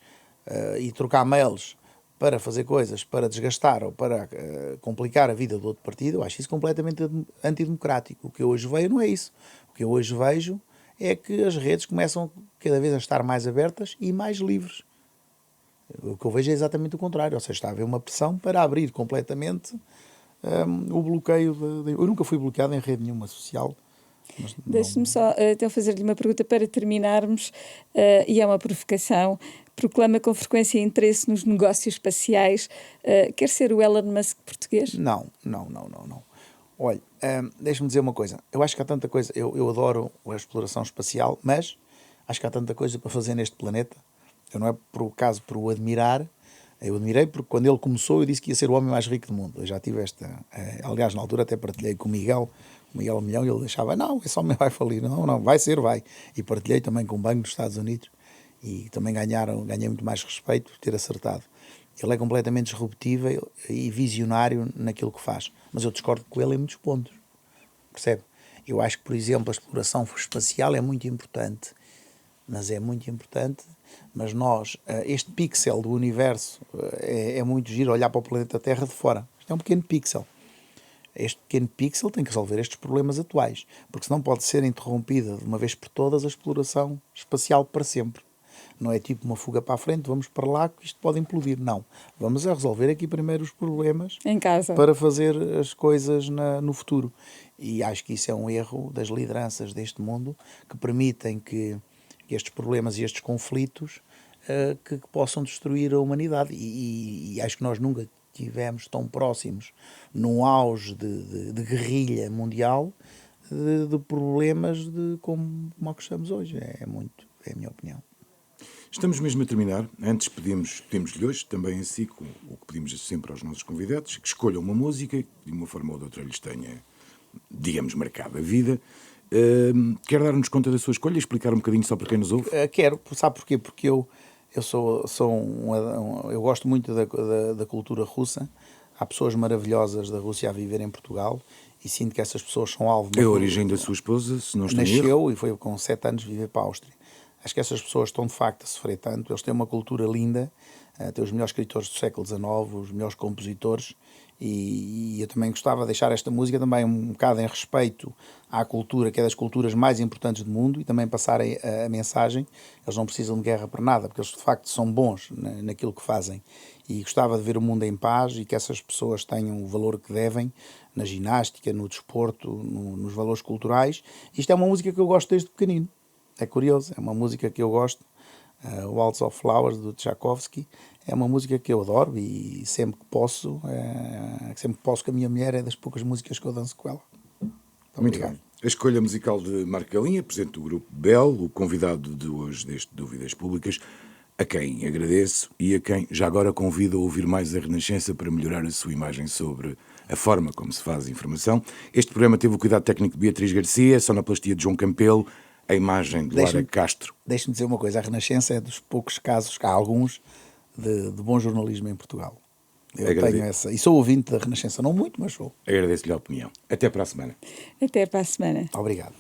e trocar mails para fazer coisas, para desgastar ou para complicar a vida do outro partido, eu acho isso completamente antidemocrático. O que eu hoje vejo não é isso. O que eu hoje vejo é que as redes começam cada vez a estar mais abertas e mais livres. O que eu vejo é exatamente o contrário, ou seja, está a haver uma pressão para abrir completamente o bloqueio. Eu nunca fui bloqueado em rede nenhuma social. Deixe-me só então fazer-lhe uma pergunta para terminarmos, e é uma provocação. Proclama com frequência interesse nos negócios espaciais. Quer ser o Elon Musk português? Não. Olha, deixa-me dizer uma coisa. Eu acho que há tanta coisa. Eu adoro a exploração espacial, mas acho que há tanta coisa para fazer neste planeta. Eu não é por acaso por o admirar. Eu admirei porque quando ele começou eu disse que ia ser o homem mais rico do mundo. Eu já tive aliás, na altura até partilhei com o Miguel Milhão, e ele deixava, não, esse homem vai falir. Não, vai. E partilhei também com o Banco dos Estados Unidos e também ganhei muito mais respeito por ter acertado. Ele é completamente disruptivo e visionário naquilo que faz. Mas eu discordo com ele em muitos pontos. Percebe? Eu acho que, por exemplo, a exploração espacial é muito importante. Mas nós, este pixel do universo, é muito giro olhar para o planeta Terra de fora. Isto é um pequeno pixel. Este pequeno pixel tem que resolver estes problemas atuais, porque senão pode ser interrompida de uma vez por todas a exploração espacial para sempre. Não é tipo uma fuga para a frente, vamos para lá que isto pode implodir. Não. Vamos a resolver aqui primeiro os problemas em casa para fazer as coisas no futuro. E acho que isso é um erro das lideranças deste mundo, que permitem que estes problemas e estes conflitos que possam destruir a humanidade. E acho que nós nunca tivemos tão próximos, num auge de guerrilha mundial, de problemas como que estamos hoje. É a minha opinião. Estamos mesmo a terminar. Antes pedimos-lhe hoje, também a si, o que pedimos sempre aos nossos convidados, que escolham uma música que de uma forma ou de outra lhes tenha, digamos, marcado a vida. Quer dar-nos conta da sua escolha e explicar um bocadinho só para quem nos ouve? Quero. Sabe porquê? Porque eu gosto muito da cultura russa. Há pessoas maravilhosas da Rússia a viver em Portugal e sinto que essas pessoas são alvo... É a origem da sua esposa, se não estou em erro? Nasceu e foi com 7 anos viver para a Áustria. Acho que essas pessoas estão de facto a sofrer tanto. Eles têm uma cultura linda, têm os melhores escritores do século XIX, os melhores compositores, e eu também gostava de deixar esta música também um bocado em respeito à cultura, que é das culturas mais importantes do mundo, e também passarem a mensagem. Eles não precisam de guerra para nada, porque eles de facto são bons naquilo que fazem. E gostava de ver o mundo em paz e que essas pessoas tenham o valor que devem na ginástica, no desporto, nos valores culturais. Isto é uma música que eu gosto desde pequenino. É curioso, é uma música que eu gosto, Waltz of Flowers, do Tchaikovsky. É uma música que eu adoro e sempre que posso com a minha mulher, é das poucas músicas que eu danço com ela. Muito bem. A escolha musical de Marco Galinha, presidente do Grupo Bell, o convidado de hoje deste Dúvidas Públicas, a quem agradeço e a quem já agora convido a ouvir mais a Renascença para melhorar a sua imagem sobre a forma como se faz informação. Este programa teve o cuidado técnico de Beatriz Garcia, a sonoplastia de João Campelo, a imagem de Lara Castro. Deixe-me dizer uma coisa, a Renascença é dos poucos casos, há alguns, de bom jornalismo em Portugal. Eu tenho essa, e sou ouvinte da Renascença, não muito, mas sou. Agradeço-lhe a opinião. Até para a semana. Até para a semana. Obrigado.